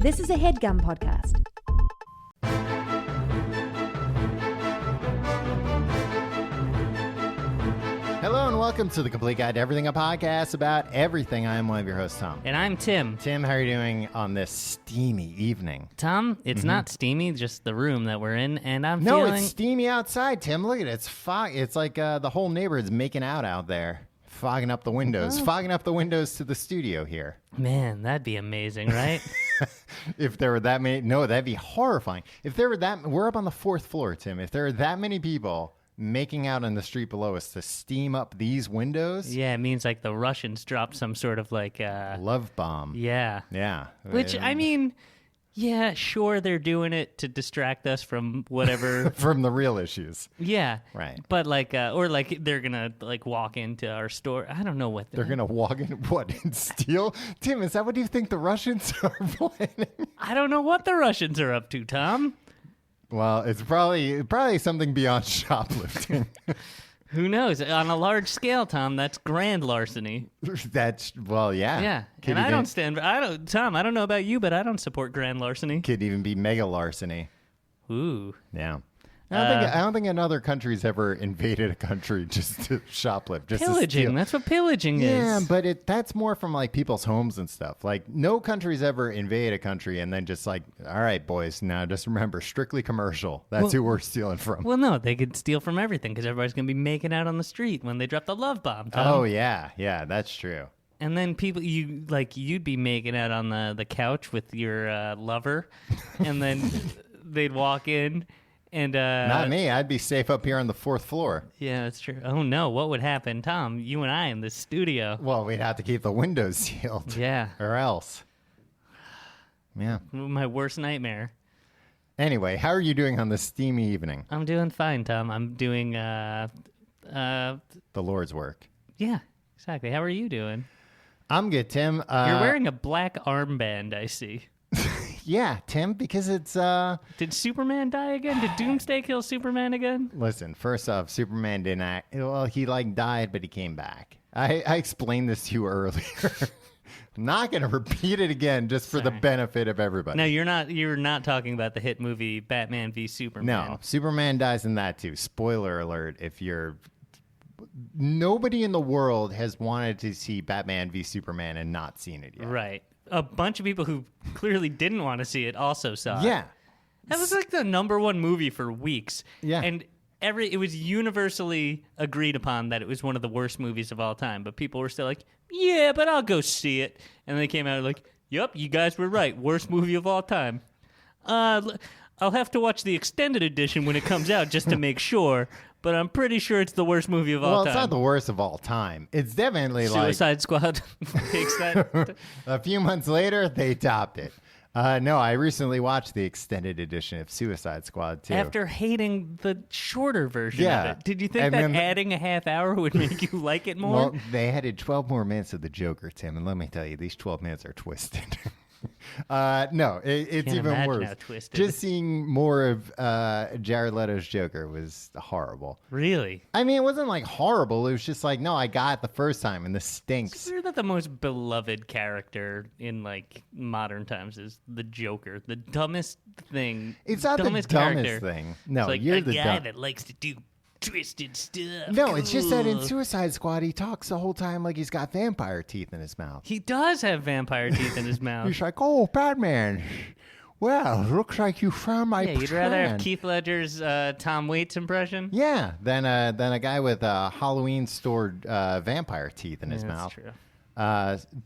This is a HeadGum podcast. Hello and welcome to the Complete Guide to Everything, a podcast about everything. I am one of your hosts, Tom. And I'm Tim. Tim, how are you doing on this steamy evening? Tom, it's not steamy, just the room that we're in, and I'm No, feeling... it's steamy outside, Tim. Look at it. It's fog. It's like the whole neighborhood's making out there, fogging up the windows, fogging up the windows to the studio here. Man, that'd be amazing, right? If there were that many... No, that'd be horrifying. If there were that... We're up on the 4th floor, Tim. If there were that many people making out on the street below us to steam up these windows... Yeah, it means like the Russians dropped some sort of like... love bomb. Yeah. Yeah. Which, I mean... Yeah, sure, they're doing it to distract us from whatever... From the real issues. Yeah. Right. But like, or like they're gonna like walk into our store. I don't know what They're going to walk in, what, and steal? Tim, is that what you think the Russians are planning? I don't know what the Russians are up to, Tom. Well, it's probably something beyond shoplifting. Who knows? On a large scale, Tom, that's grand larceny. That's, well, yeah. Yeah, and I don't, Tom, I don't know about you, but I don't support grand larceny. Could even be mega larceny. Ooh. Yeah. I don't think another country's ever invaded a country just to shoplift. Just Pillaging. To steal. That's what pillaging is. Yeah, but that's more from like people's homes and stuff. Like no country's ever invaded a country and then just like, all right, boys, now just remember, strictly commercial. That's who we're stealing from. Well, no, they could steal from everything because everybody's going to be making out on the street when they drop the love bomb, Tom. Oh, yeah. Yeah, that's true. And then people, you'd be making out on the couch with your lover, and then they'd walk in. And not me. I'd be safe up here on the 4th floor. Yeah, that's true. Oh, no. What would happen? Tom, you and I in the studio. Well, we'd have to keep the windows sealed. Yeah. Or else. Yeah. My worst nightmare. Anyway, how are you doing on this steamy evening? I'm doing fine, Tom. I'm doing, The Lord's work. Yeah, exactly. How are you doing? I'm good, Tim. You're wearing a black armband, I see. Yeah, Tim, because it's... Did Superman die again? Did Doomsday kill Superman again? Listen, first off, Superman didn't act... Well, he, died, but he came back. I explained this to you earlier. I'm not going to repeat it again just for the benefit of everybody. No, you're not talking about the hit movie Batman v Superman. No, Superman dies in that too. Spoiler alert, if you're... Nobody in the world has wanted to see Batman v Superman and not seen it yet. Right. A bunch of people who clearly didn't want to see it also saw it. Yeah. That was like the #1 movie for weeks. Yeah. And it was universally agreed upon that it was one of the worst movies of all time. But people were still like, yeah, but I'll go see it. And they came out like, yep, you guys were right. Worst movie of all time. I'll have to watch the extended edition when it comes out just to make sure. But I'm pretty sure it's the worst movie of all time. Well, it's not the worst of all time. It's definitely Suicide Squad takes that. A few months later, they topped it. No, I recently watched the extended edition of Suicide Squad, too. After hating the shorter version of it. Did you think And that then adding a half hour would make you like it more? Well, they added 12 more minutes of the Joker, Tim, and let me tell you, these 12 minutes are twisted. No, it's Can't even imagine worse. how twisted. Just seeing more of Jared Leto's Joker was horrible. Really? I mean, it wasn't like horrible. It was just like, no, I got it the first time, and this stinks. It's weird that the most beloved character in like modern times is the Joker. The dumbest thing. It's not dumbest the dumbest character. thing. No, It's like you're a the guy dumb. that likes to do twisted stuff. No, it's just that in Cool. Suicide Squad, he talks the whole time like he's got vampire teeth in his mouth. He does have vampire teeth in his mouth. He's like, oh, Batman. Well, looks like you found my Yeah, you'd rather plan." have Keith Ledger's Tom Waits impression? Yeah, than a guy with Halloween stored vampire teeth in his That's mouth. true.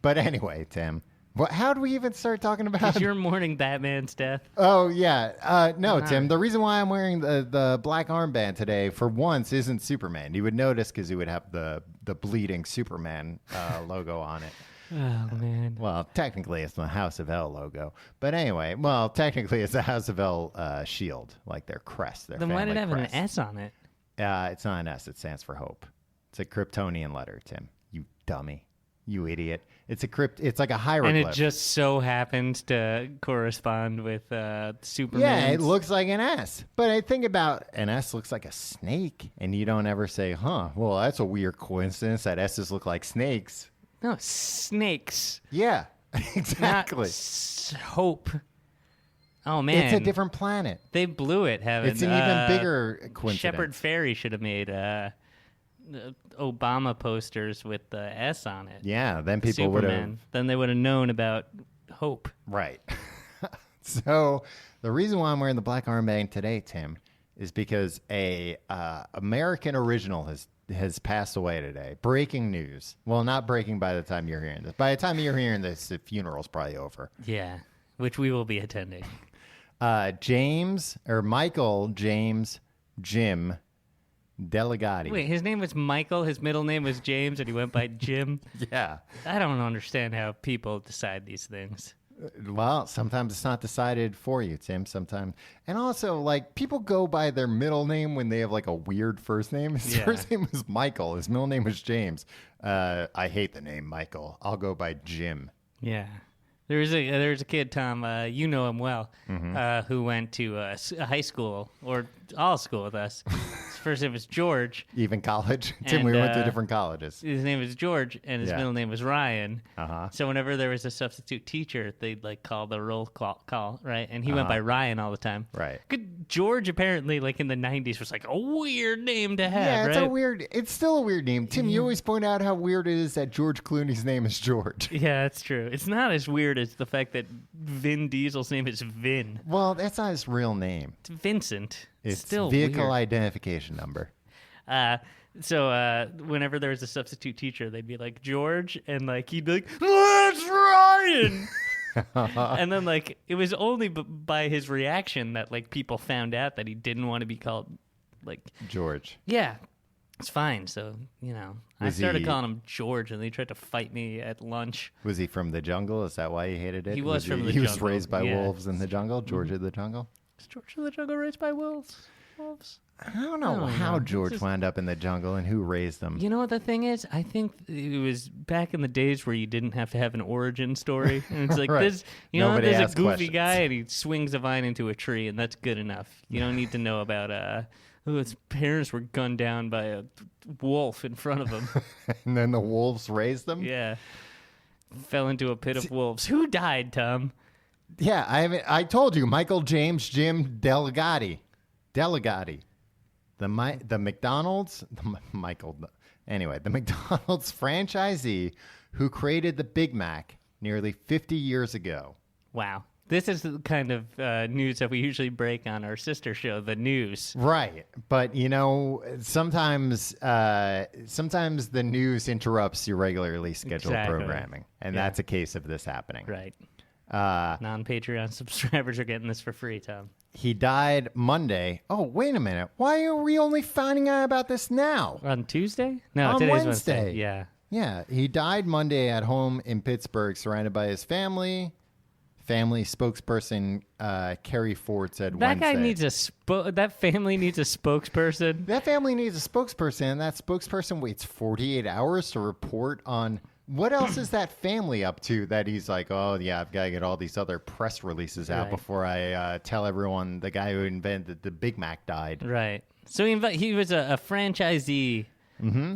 But anyway, Tim, how do we even start talking about? Is your mourning Batman's death? Oh yeah, no, All Tim. right. The reason why I'm wearing the black armband today, for once, isn't Superman. You would notice because he would have the bleeding Superman logo on it. Oh, man. Well, technically, it's the House of L logo. But anyway, well, technically, it's the House of L shield, like their crest. Their Then why did it have family an crest. S on it? It's not an S. It stands for hope. It's a Kryptonian letter, Tim. You dummy. You idiot. It's like a hieroglyph. And it just so happens to correspond with Superman. Yeah, it looks like an S. But I think about an S looks like a snake, and you don't ever say, huh, well, that's a weird coincidence that S's look like snakes. No, snakes. Yeah, exactly. Not Hope. Oh man, It's a different planet. They blew it. Having It's an even bigger coincidence. Shepard Fairey should have made Obama posters with the S on it. Yeah, then people would have. Superman. Then they would have known about Hope. Right. So the reason why I'm wearing the black armband today, Tim, is because a American original has passed away today. Breaking news. Well, not breaking by the time you're hearing this. By the time you're hearing this, the funeral's probably over. Yeah, which we will be attending. Michael James Jim Delegati. Wait, his name was Michael, his middle name was James, and he went by Jim? Yeah. I don't understand how people decide these things. Well, sometimes it's not decided for you, Tim. Sometimes. And also, like, people go by their middle name when they have, like, a weird first name. His first name was Michael. His middle name was James. I hate the name Michael. I'll go by Jim. Yeah. There's a kid, Tom, you know him well, who went to a high school, or all school with us. His first name was George. Even college? Tim, we went to different colleges. His name was George, and his middle name was Ryan. Uh-huh. So whenever there was a substitute teacher, they'd, like, call the roll call, right? And he went by Ryan all the time. Right. George, apparently, like, in the 90s, was, like, a weird name to have, Yeah, right? It's still a weird name. Tim, you always point out how weird it is that George Clooney's name is George. Yeah, that's true. It's not as weird as the fact that Vin Diesel's name is Vin. Well, that's not his real name. It's Vincent. It's still vehicle weird. identification number. So whenever there was a substitute teacher, they'd be like, George, and, like, he'd be like, that's Ryan! And then, like, it was only by his reaction that, like, people found out that he didn't want to be called, like... George. Yeah. It's fine. So, you know, I started calling him George, and they tried to fight me at lunch. Was he from the jungle? Is that why he hated it? He was from the jungle. He was jungle. raised by Yeah. wolves in the jungle? George of the jungle? Is George of the Jungle raised by wolves? I don't know how George wound up in the jungle and who raised him. You know what the thing is? I think it was back in the days where you didn't have to have an origin story. And it's like, Right. there's a asked goofy questions. guy, and he swings a vine into a tree, and that's good enough. You don't need to know about... his parents were gunned down by a wolf in front of him. And then the wolves raised them? Yeah. Fell into a pit of wolves. Who died, Tom? Yeah, I told you, Michael James Jim Delegati. The McDonald's, anyway, the McDonald's franchisee who created the Big Mac nearly 50 years ago. Wow. This is the kind of news that we usually break on our sister show, The News. Right. But, you know, sometimes the news interrupts your regularly scheduled programming. And that's a case of this happening. Right. Non-Patreon subscribers are getting this for free, Tom. He died Monday. Oh, wait a minute. Why are we only finding out about this now? On Tuesday? No, On today's Wednesday. Yeah. Yeah, he died Monday at home in Pittsburgh, surrounded by his family. Family spokesperson Kerry Ford said That Wednesday. guy needs that family needs a spokesperson. That family needs a spokesperson, and that spokesperson waits 48 hours to report on what else is that family up to that he's like, oh, yeah, I've got to get all these other press releases out before I tell everyone the guy who invented the Big Mac died. Right. So he was a franchisee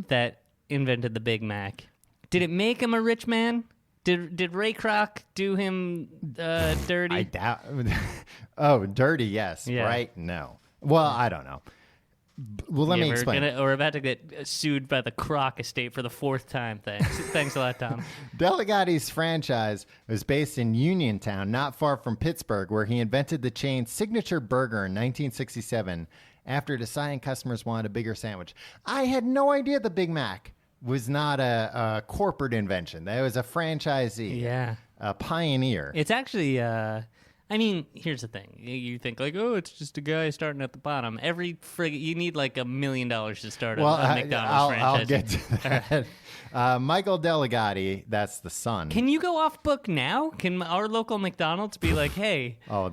that invented the Big Mac. Did it make him a rich man? Did Ray Kroc do him dirty? I doubt. Oh, dirty, yes. Yeah. Right? No. Well, I don't know. Well, let me explain. We're about to get sued by the Kroc estate for the fourth time. Thanks a lot, Tom. Delegati's franchise was based in Uniontown, not far from Pittsburgh, where he invented the chain's signature burger in 1967 after deciding customers wanted a bigger sandwich. I had no idea the Big Mac was not a corporate invention. That was a franchisee. Yeah. A pioneer. It's actually, I mean, here's the thing. You think like, oh, it's just a guy starting at the bottom. You need like $1 million to start a McDonald's franchise. I'll get to that. Michael Delegati, that's the son. Can you go off book now? Can our local McDonald's be like, hey? Oh,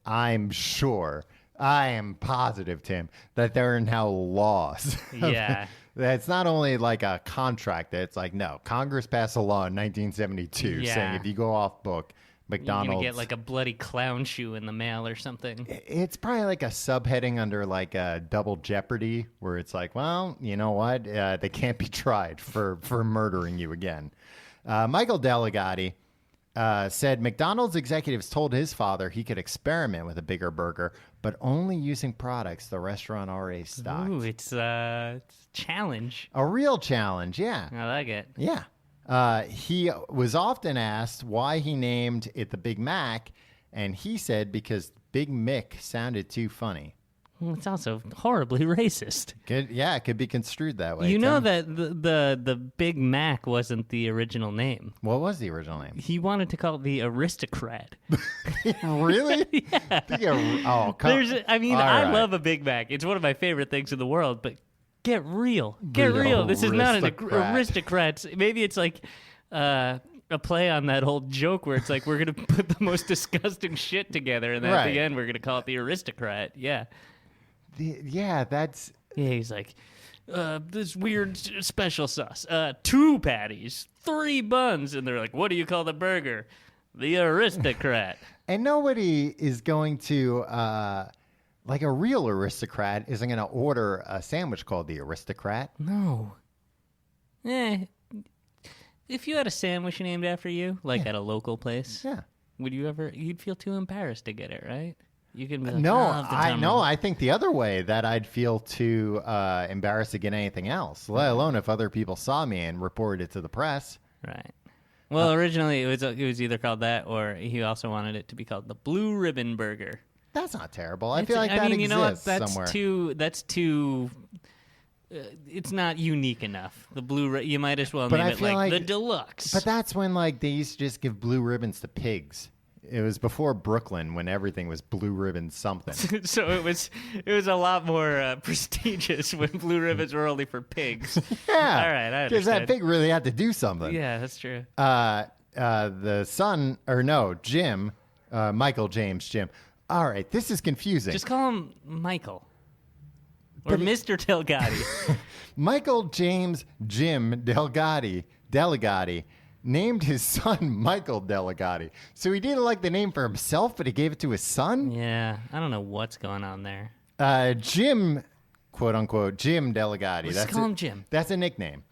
I'm sure. I am positive, Tim, that there are now laws. Yeah. That's not only like a contract. It's like, no, Congress passed a law in 1972 saying if you go off book, McDonald's... You're going to get like a bloody clown shoe in the mail or something. It's probably like a subheading under like a double jeopardy where it's like, well, you know what? They can't be tried for murdering you again. Michael Delegati said McDonald's executives told his father he could experiment with a bigger burger, but only using products the restaurant already stocked. Ooh, it's a challenge. A real challenge, yeah. I like it. Yeah. He was often asked why he named it the Big Mac, and he said because Big Mick sounded too funny. Well, it's also horribly racist. It could be construed that way. You know Tim. that the Big Mac wasn't the original name. What was the original name? He wanted to call it the Aristocrat. Really? Yeah. Oh, come on. I love a Big Mac. It's one of my favorite things in the world, but get real. Get real. This is not an aristocrat. Maybe it's like a play on that old joke where it's like we're going to put the most disgusting shit together, and then at the end we're going to call it the Aristocrat. Yeah. That's... Yeah, he's like, this weird special sauce. 2 patties, 3 buns. And they're like, what do you call the burger? The Aristocrat. And nobody is going to, like a real aristocrat, isn't going to order a sandwich called the Aristocrat. No. If you had a sandwich named after you, like at a local place, would you ever, you'd feel too embarrassed to get it, right? You can be like, I think the other way that I'd feel too embarrassed to get anything else, let alone if other people saw me and reported it to the press. Right. Well, originally it was either called that, or he also wanted it to be called the Blue Ribbon Burger. That's not terrible. I feel like that exists you know what? somewhere. That's too. It's not unique enough. The blue. You might as well name it like the Deluxe. But that's when they used to just give blue ribbons to pigs. It was before Brooklyn when everything was blue ribbon something. So it was a lot more prestigious when blue ribbons were only for pigs. Yeah. All right, I understand. Because that pig really had to do something. Yeah, that's true. The son, or no, Jim, Michael James Jim. All right, this is confusing. Just call him Michael. Or Mr. Delgatti. Michael James Jim Delegati named his son Michael Delegati. So he didn't like the name for himself, but he gave it to his son? Yeah, I don't know what's going on there. Jim, quote unquote, Jim Delegati. Let's call him Jim. That's a nickname.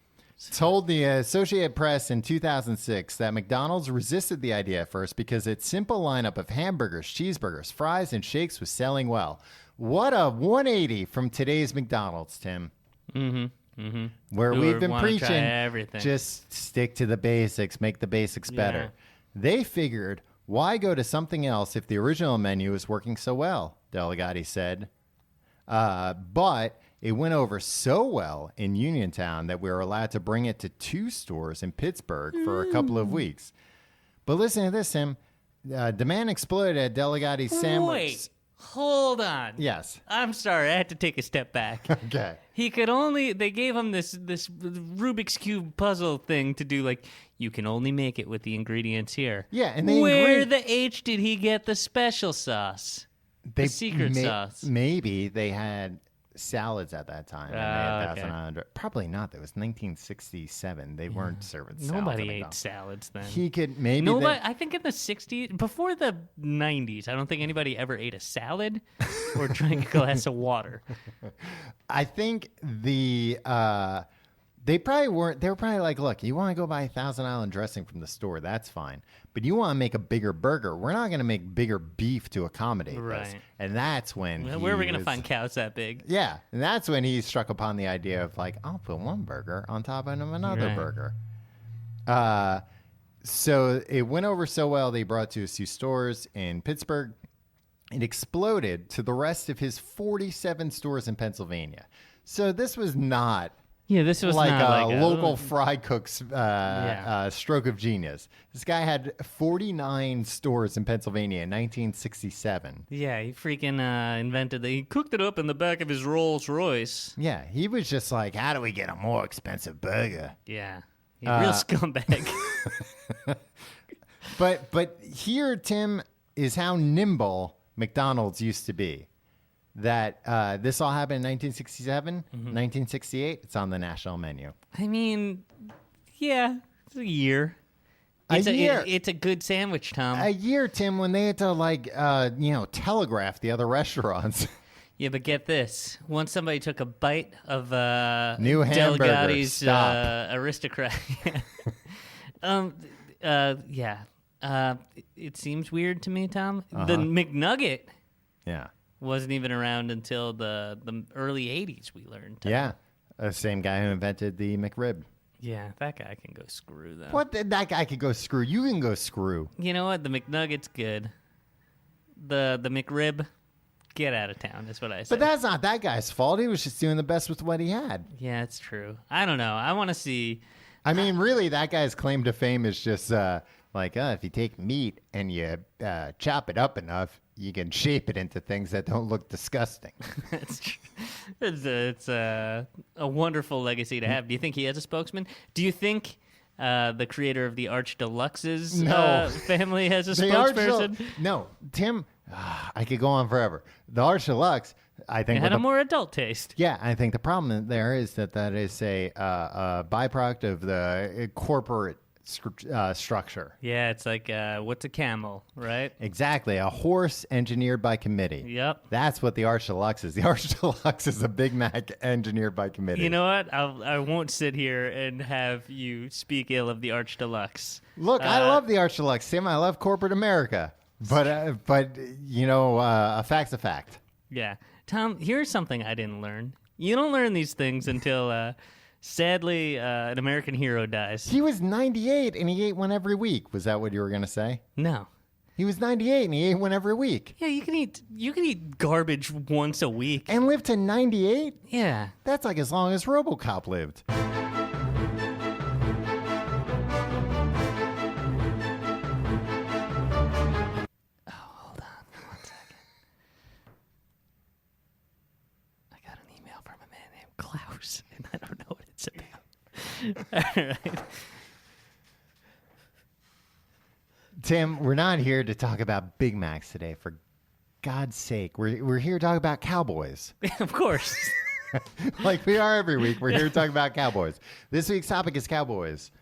Told the Associated Press in 2006 that McDonald's resisted the idea at first because its simple lineup of hamburgers, cheeseburgers, fries, and shakes was selling well. What a 180 from today's McDonald's, Tim. Mm-hmm. Mm-hmm. Where we've been preaching, everything. Just stick to the basics, make the basics better. Yeah. They figured, why go to something else if the original menu is working so well, Delegati said. But it went over so well in Uniontown that we were allowed to bring it to 2 stores in Pittsburgh for a couple of weeks. But listen to this, Tim. Demand exploded at Delegati's sandwich. Wait. Hold on. Yes. I'm sorry. I had to take a step back. Okay. They gave him this Rubik's Cube puzzle thing to do, like, you can only make it with the ingredients here. Yeah, and where the H did he get the special sauce? The secret sauce. Maybe they had salads at that time. Okay. Probably not. That was 1967. They weren't serving salads. Nobody ate salads then. He could maybe. Nobody. I think in the 60s, before the 90s, I don't think anybody ever ate a salad or drank a glass of water. I think they probably weren't. They were probably like, look, you want to go buy 1,000 Island dressing from the store, that's fine. But you want to make a bigger burger. We're not going to make bigger beef to accommodate this. And that's when where are we going to find cows that big? Yeah. And that's when he struck upon the idea of like, I'll put one burger on top of another burger. So it went over so well, they brought it to a few stores in Pittsburgh. It exploded to the rest of his 47 stores in Pennsylvania. So this was not... Yeah, this was like not a local fry cook's stroke of genius. This guy had 49 stores in Pennsylvania in 1967. Yeah, he freaking invented he cooked it up in the back of his Rolls Royce. Yeah, he was just like, how do we get a more expensive burger? Yeah, real scumbag. But here, Tim, is how nimble McDonald's used to be. That this all happened in 1967, 1968. It's on the national menu. I mean, yeah, it's a year. It's a good sandwich, Tom. A year, Tim, when they had to telegraph the other restaurants. Yeah, but get this: once somebody took a bite of new Delegati's Aristocrat, yeah, It seems weird to me, Tom. The McNugget Yeah. wasn't even around until the early 80s, we learned. Tom. Yeah. The same guy who invented the McRib. Yeah, that guy can go screw, though. What? That guy could go screw. You can go screw. You know what? The McNugget's good. The McRib, get out of town, is what I say. But that's not that guy's fault. He was just doing the best with what he had. Yeah, it's true. I don't know. I want to see... I mean, really, that guy's claim to fame is just if you take meat and you chop it up enough, you can shape it into things that don't look disgusting. That's true. It's a wonderful legacy to have. Do you think he has a spokesman? Do you think the creator of the Arch Deluxe's family has a spokesperson? No, Tim, I could go on forever. The Arch Deluxe, I think... It had a more adult taste. Yeah, I think the problem there is that is a byproduct of the corporate structure. Yeah, it's like, what's a camel, right? Exactly. A horse engineered by committee. Yep. That's what the Arch Deluxe is. The Arch Deluxe is a Big Mac engineered by committee. You know what? I won't sit here and have you speak ill of the Arch Deluxe. Look, I love the Arch Deluxe, Tim. I love corporate America. But a fact's a fact. Yeah. Tom, here's something I didn't learn. You don't learn these things until... sadly, an American hero dies. He was 98 and he ate one every week. Was that what you were going to say? No. He was 98 and he ate one every week. Yeah, you can eat garbage once a week. And live to 98? Yeah. That's like as long as RoboCop lived. Klaus, and I don't know what it's about. All right. Tim, we're not here to talk about Big Macs today, for God's sake. We're here to talk about Cowboys. Of course. Like we are every week. We're here to talk about Cowboys. This week's topic is Cowboys.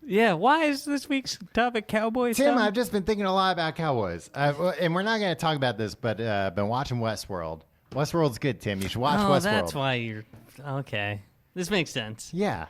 Yeah, why is this week's topic Cowboys? Tim, I've just been thinking a lot about Cowboys. And we're not going to talk about this, but been watching Westworld. Westworld's good, Tim. You should watch Westworld. That's why you're... Okay. This makes sense. Yeah.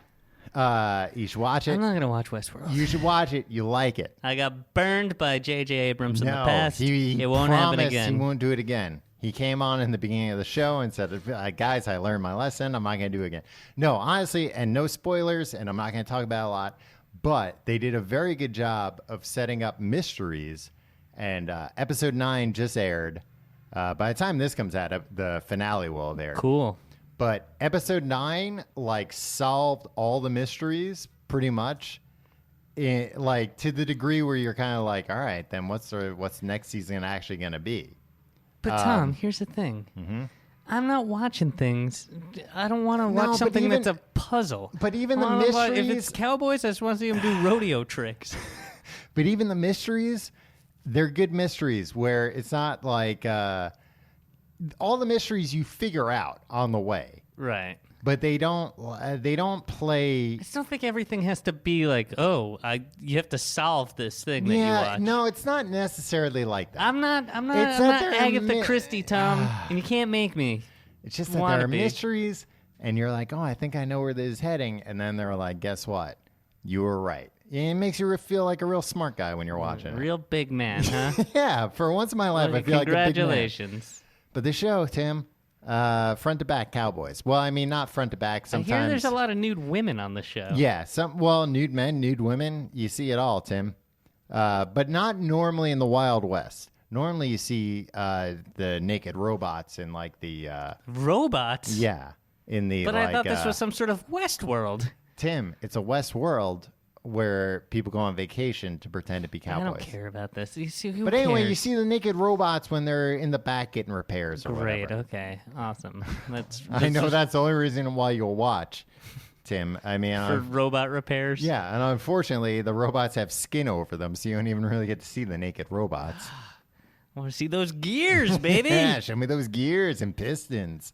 You should watch it. I'm not going to watch Westworld. You should watch it. You like it. I got burned by J.J. Abrams in the past. He it won't happen promised again. He won't do it again. He came on in the beginning of the show and said, guys, I learned my lesson. I'm not going to do it again. No, honestly, and no spoilers, and I'm not going to talk about it a lot, but they did a very good job of setting up mysteries, and episode 9 just aired. By the time this comes out, the finale will have aired. Cool. But episode 9, solved all the mysteries pretty much, to the degree where you're kind of like, all right, then what's next season actually going to be? But Tom, here's the thing. Mm-hmm. I'm not watching things. I don't want to watch something that's a puzzle. But even the mysteries... If it's Cowboys, I just want to see them do rodeo tricks. But even the mysteries, they're good mysteries where it's not like... all the mysteries you figure out on the way. Right. But they don't play... I just don't think everything has to be like, you have to solve this thing that you watch. No, it's not necessarily like that. I'm not Agatha Christie, Tom, and you can't make me. It's just that there are mysteries, and you're like, I think I know where this is heading, and then they're like, guess what? You were right. It makes you feel like a real smart guy when you're watching it. Real big man, huh? Yeah, for once in my life, I feel like a big man. Congratulations. But the show, Tim... front to back Cowboys. Well, I mean, not front to back. Sometimes I hear there's a lot of nude women on the show. Yeah, nude men, nude women. You see it all, Tim. But not normally in the Wild West. Normally, you see the naked robots in the robots. Yeah, in the. But I thought this was some sort of Westworld. Tim, it's a West world where people go on vacation to pretend to be cowboys. I don't care about this. You see, who but anyway, cares? you see the naked robots when they're in the back getting repairs or Great, whatever. Okay, awesome. I know that's the only reason why you'll watch, Tim. I mean, for robot repairs. Yeah, and unfortunately, the robots have skin over them, so you don't even really get to see the naked robots. I want to see those gears, baby. Yeah, show me those gears and pistons.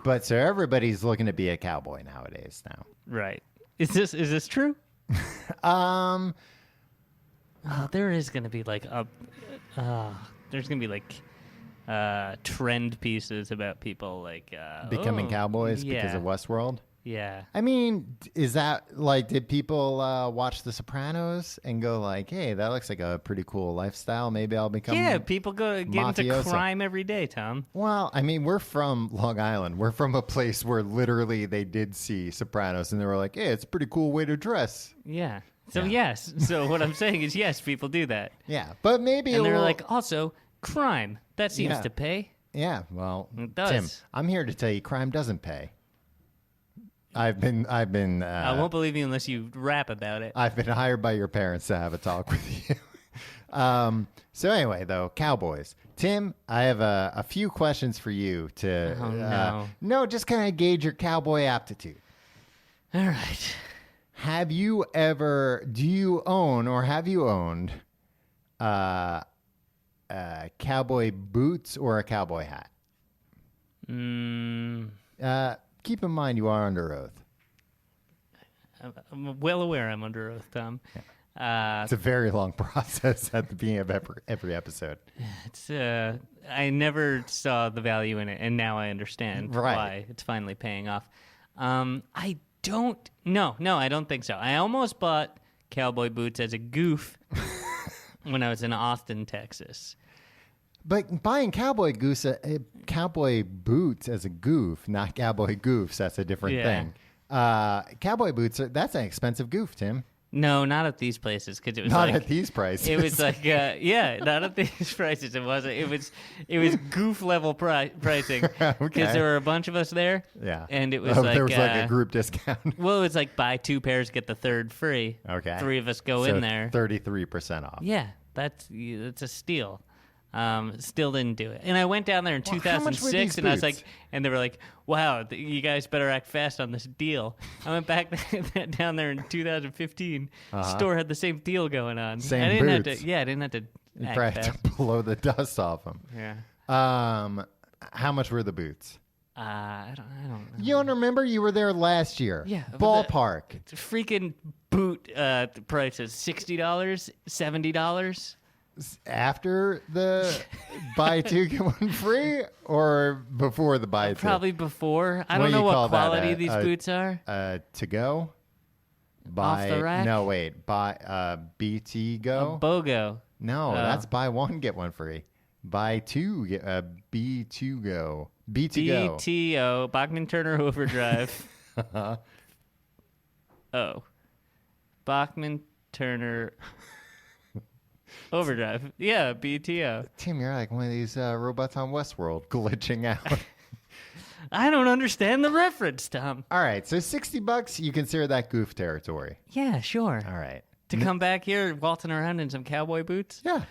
But so everybody's looking to be a cowboy nowadays now. Right. Is this true? There is going to be trend pieces about people becoming cowboys yeah. because of Westworld. Yeah. I mean, is that like, did people watch The Sopranos and go like, hey, that looks like a pretty cool lifestyle. Maybe I'll become Yeah, people get into mafioso. crime every day, Tom. Well, I mean, we're from Long Island. We're from a place where literally they did see Sopranos and they were like, hey, it's a pretty cool way to dress. Yeah. So, Yeah. yes. So, what I'm saying is, yes, people do that. Yeah, but maybe And a they're little- like, also, crime. That seems Yeah. to pay. yeah, well, It does. Tim, I'm here to tell you crime doesn't pay. I've been I won't believe you unless you rap about it. I've been hired by your parents to have a talk with you. So anyway, though, Cowboys. Tim, I have a few questions for you to. Oh, no. No, just kind of gauge your cowboy aptitude. All right. Do you own or have you owned cowboy boots or a cowboy hat? Keep in mind you are under oath. I'm well aware I'm under oath, Tom. It's a very long process at the beginning of every episode. It's I never saw the value in it, and now I understand Right. why it's finally paying off. I don't. No, I don't think so. I almost bought cowboy boots as a goof when I was in Austin, Texas. But buying cowboy boots as a goof, not cowboy goofs, that's a different Yeah. thing. Cowboy boots, that's an expensive goof, Tim. No, not at these places because it was Not like at these prices. it was like not at these prices. It wasn't. It was goof level pricing because Okay. there were a bunch of us there. Yeah. and it was there was like a group discount. Well, it was like buy 2 pairs get the third free. Okay. 3 of us go So in there. 33% off. Yeah, that's a steal. Still didn't do it. And I went down there in Well, how much were these 2006 and I was like, boots? and they were like, wow, you guys better act fast on this deal. I went back down there in 2015. Store had the same deal going on. Same I didn't boots. have to, I didn't have to You act probably fast. have to blow the dust off them. Yeah. How much were the boots? I don't know. You don't remember? You were there last year. Yeah, but Ballpark. Freaking boot prices, $60, $70. After the buy two get one free, or before the buy two? Probably before. I What don't do know you what call that? quality these boots are. To go. Buy the rack? No, wait. Buy BT go. BOGO. No, that's buy one get one free. Buy two get B2 go. B2 go. BTO, Bachman Turner Overdrive. Oh. Bachman Turner Overdrive. Yeah, BTO. Tim, you're like one of these robots on Westworld glitching out. I don't understand the reference, Tom. All right, so $60, you consider that goof territory. Yeah, sure. All right. To come back here waltzing around in some cowboy boots? Yeah.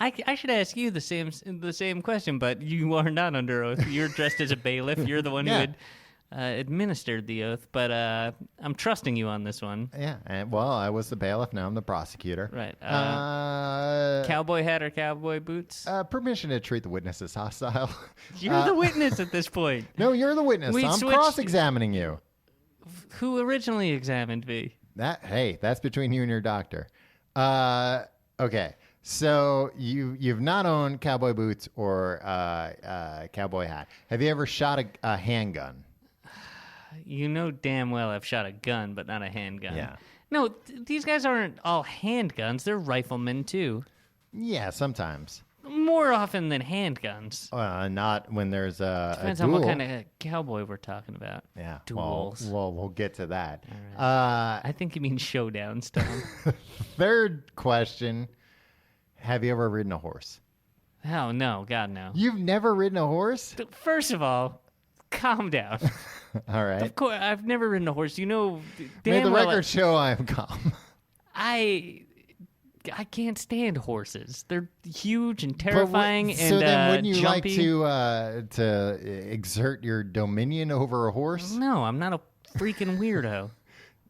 I should ask you the same question, but you are not under oath. You're dressed as a bailiff. You're the one Yeah. who had administered the oath, but I'm trusting you on this one. Yeah. And, well, I was the bailiff. Now I'm the prosecutor. Right. Uh, Cowboy hat or cowboy boots? permission to treat the witness as hostile. You're the witness at this point. No, you're the witness. We I'm switched- cross-examining you. Who originally examined me? That's between you and your doctor. Okay. So you've not owned cowboy boots or cowboy hat. Have you ever shot a handgun? You know damn well I've shot a gun, but not a handgun. Yeah. No, these guys aren't all handguns. They're riflemen, too. Yeah, sometimes. More often than handguns. Not when there's a Depends duel. on what kind of cowboy we're talking about. Yeah. Duels. Well, we'll get to that. I think you mean showdowns, Tom. Third question. Have you ever ridden a horse? Oh, no. God, no. You've never ridden a horse? First of all, calm down. All right. Of course, I've never ridden a horse. You know, May damn the well record show I am calm. I can't stand horses. They're huge and terrifying so and then wouldn't you jumpy. like to exert your dominion over a horse? No, I'm not a freaking weirdo.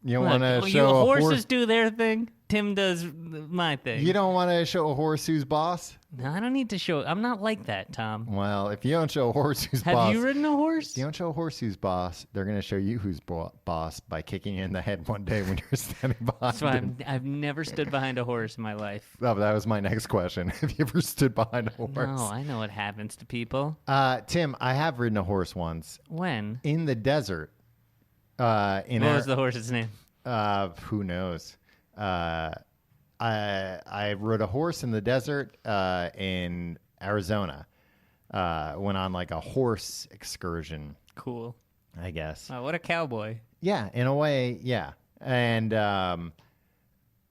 You don't Look, want to you show a horses horse. do their thing. Tim does my thing. You don't want to show a horse who's boss? No, I don't need to show. I'm not like that, Tom. Well, if you don't show a horse who's Have boss, you ridden a horse? if you don't show a horse who's boss, they're going to show you who's boss by kicking you in the head one day when you're standing behind That's why him. I've never stood behind a horse in my life. Oh, that was my next question. Have you ever stood behind a horse? No, I know what happens to people. Tim, I have ridden a horse once When? in the desert. In What was the horse's name? who knows? I rode a horse in the desert in Arizona. Went on like a horse excursion, Cool. I guess. Wow, what a cowboy. Yeah, in a way, yeah. And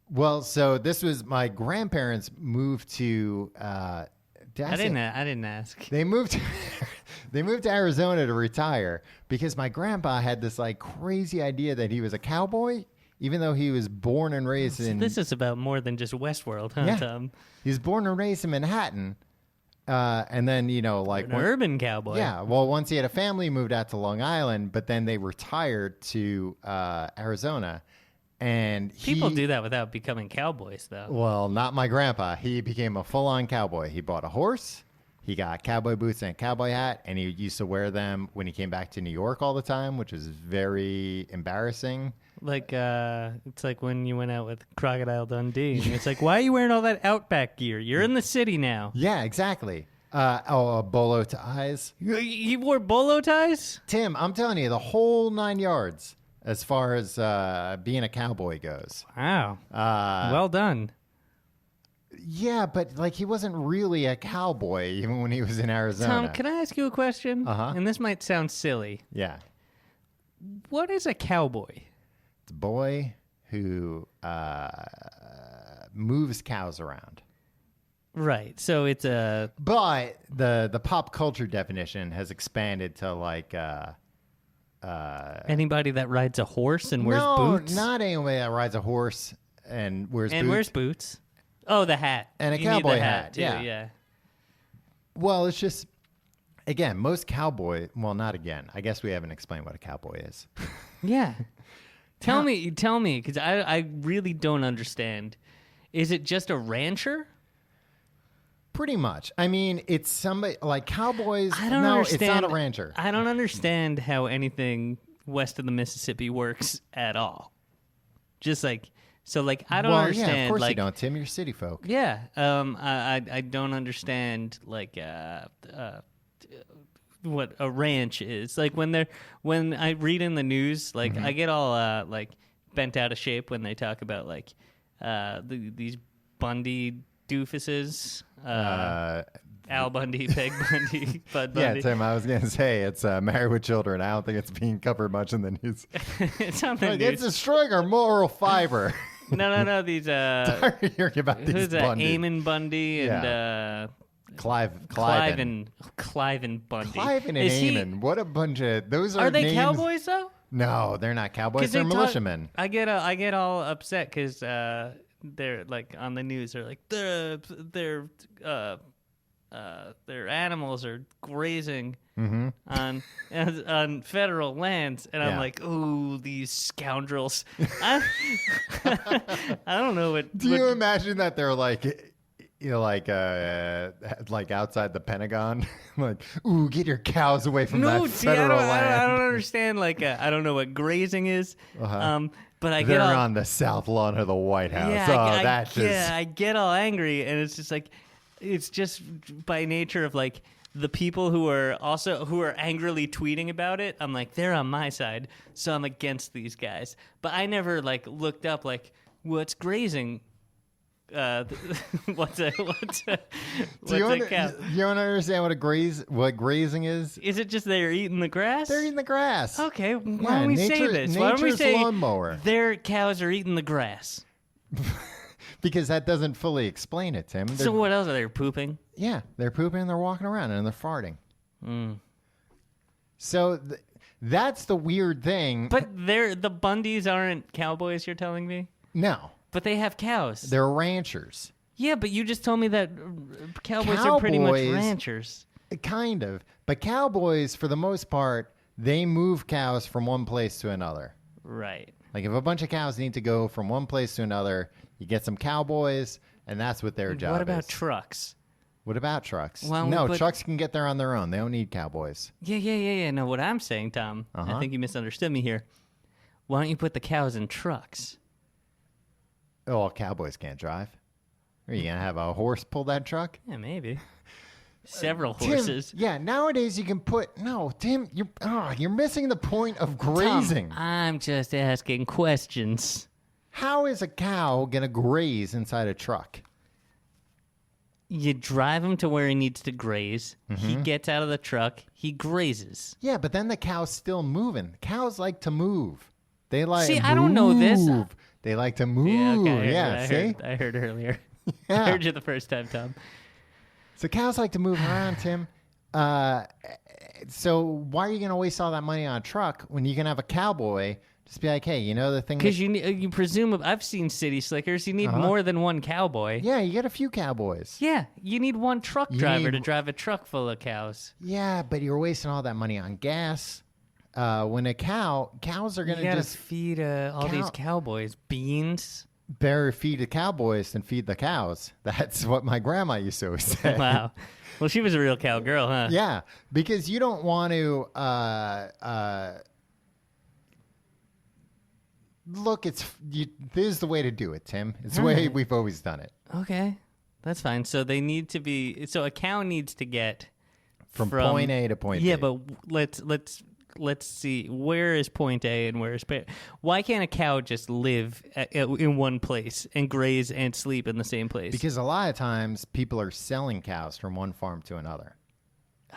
well, so this was my grandparents moved to. I didn't ask. They moved. They moved to Arizona to retire because my grandpa had this like crazy idea that he was a cowboy, even though he was born and raised in. This is about more than just Westworld, huh, Yeah. Tom? He was born and raised in Manhattan, and then like An urban cowboy. yeah. Well, once he had a family, he moved out to Long Island, but then they retired to Arizona, and People do that without becoming cowboys, though. Well, not my grandpa. He became a full-on cowboy. He bought a horse. He got cowboy boots and a cowboy hat, and he used to wear them when he came back to New York all the time, which is very embarrassing. Like, it's like when you went out with Crocodile Dundee. And it's like, why are you wearing all that Outback gear? You're in the city now. Yeah, exactly. Bolo ties. You wore bolo ties? Tim, I'm telling you, the whole 9 yards as far as being a cowboy goes. Wow. Well done. Yeah, but like he wasn't really a cowboy even when he was in Arizona. Tom, can I ask you a question? Uh-huh. And this might sound silly. Yeah. What is a cowboy? It's a boy who moves cows around. Right. So it's a... But the pop culture definition has expanded to like Anybody that rides a horse and wears no, boots? not anybody that rides a horse and wears And boots. wears boots. Oh, the hat. And a You need cowboy the hat, too, yeah. yeah. Well, it's just again, most cowboy. Well, not again. I guess we haven't explained what a cowboy is. Yeah. Tell me, because I really don't understand. Is it just a rancher? Pretty much. I mean, it's somebody like cowboys. I don't no, understand. it's not a rancher. I don't understand how anything west of the Mississippi works at all. Just like, so like, I don't understand. Yeah, of course like, you don't, Tim. You're city folk. Yeah. I don't understand like what a ranch is. Like when I read in the news, like I get all like bent out of shape when they talk about like these Bundy doofuses. Al Bundy, Peg Bundy, Bud Yeah, Bundy. Tim, I was going to say it's Married with Children. I don't think it's being covered much in the news. It's on the Like, news. it's destroying our moral fiber. No. These Tired of hearing about these who's that? Bundy. Eamon Bundy and Clive Cliven Bundy. Cliven and Is he- Eamon. What a bunch of those are. Are they names. cowboys though? No, they're not cowboys. 'Cause They're they talk- militiamen. I get all upset because they're like on the news. They're like their animals are grazing on federal lands, and I'm Yeah. like, ooh, these scoundrels. I don't know what. Do you imagine that they're like, like outside the Pentagon, like, ooh, get your cows away from No, that see, I federal don't, land. I don't understand. Like, I don't know what grazing is. But I They're get all, on the south lawn of the White House. yeah, That's just I get all angry, and it's just like, it's just by nature of like the people who are angrily tweeting about it. I'm like, they're on my side, so I'm against these guys. But I never like looked up like what's grazing. What's a cow? you don't understand what grazing is? Is it just they're eating the grass? They're eating the grass. Okay, why Yeah, don't we say this? Why don't we nature's say lawnmower. their cows are eating the grass? Because that doesn't fully explain it, Tim. So what else are they pooping? Yeah, they're pooping and they're walking around and they're farting. So that's the weird thing. But the Bundys aren't cowboys. You're telling me? No, But they have cows. they're ranchers. Yeah, but you just told me that cowboys are pretty much Cowboys- ranchers. Kind of. But cowboys, for the most part, they move cows from one place to another. Right. Like if a bunch of cows need to go from one place to another, you get some cowboys, and that's what their job What about is. trucks? What about trucks? Well, no, but- trucks can get there on their own. They don't need cowboys. Yeah. No, what I'm saying, Tom, Uh-huh. I think you misunderstood me here. Why don't you put the cows in trucks? Oh, well, cowboys can't drive. Are you going to have a horse pull that truck? Yeah, maybe. several Tim, horses. yeah, nowadays you can put no, Tim. You're missing the point of grazing. Tom, I'm just asking questions. How is a cow gonna graze inside a truck? You drive him to where he needs to graze. He gets out of the truck. He grazes. Yeah, but then the cow's still moving. Cows like to move. They like See, I don't know this. They like to move. Okay, see? I heard earlier. Yeah. I heard you the first time, Tom. So cows like to move around, Tim. So why are you going to waste all that money on a truck when you can have a cowboy just be like, hey, you know the thing? Because you presume, I've seen city slickers, you need more than one cowboy. Yeah, you get a few cowboys. Yeah, you need one truck driver to drive a truck full of cows. Yeah, but you're wasting all that money on gas. When cows are going to just feed all these cowboys beans. Better feed the cowboys than feed the cows. That's what my grandma used to always say. Wow. Well, she was a real cowgirl, huh? Yeah, because you don't want to look. This is the way to do it, Tim. It's the way we've always done it. Okay, that's fine. So they need to be. So a cow needs to get from point A to point B. Yeah, but let's see. Where is point A and where is point? Why can't a cow just live in one place and graze and sleep in the same place? Because a lot of times people are selling cows from one farm to another.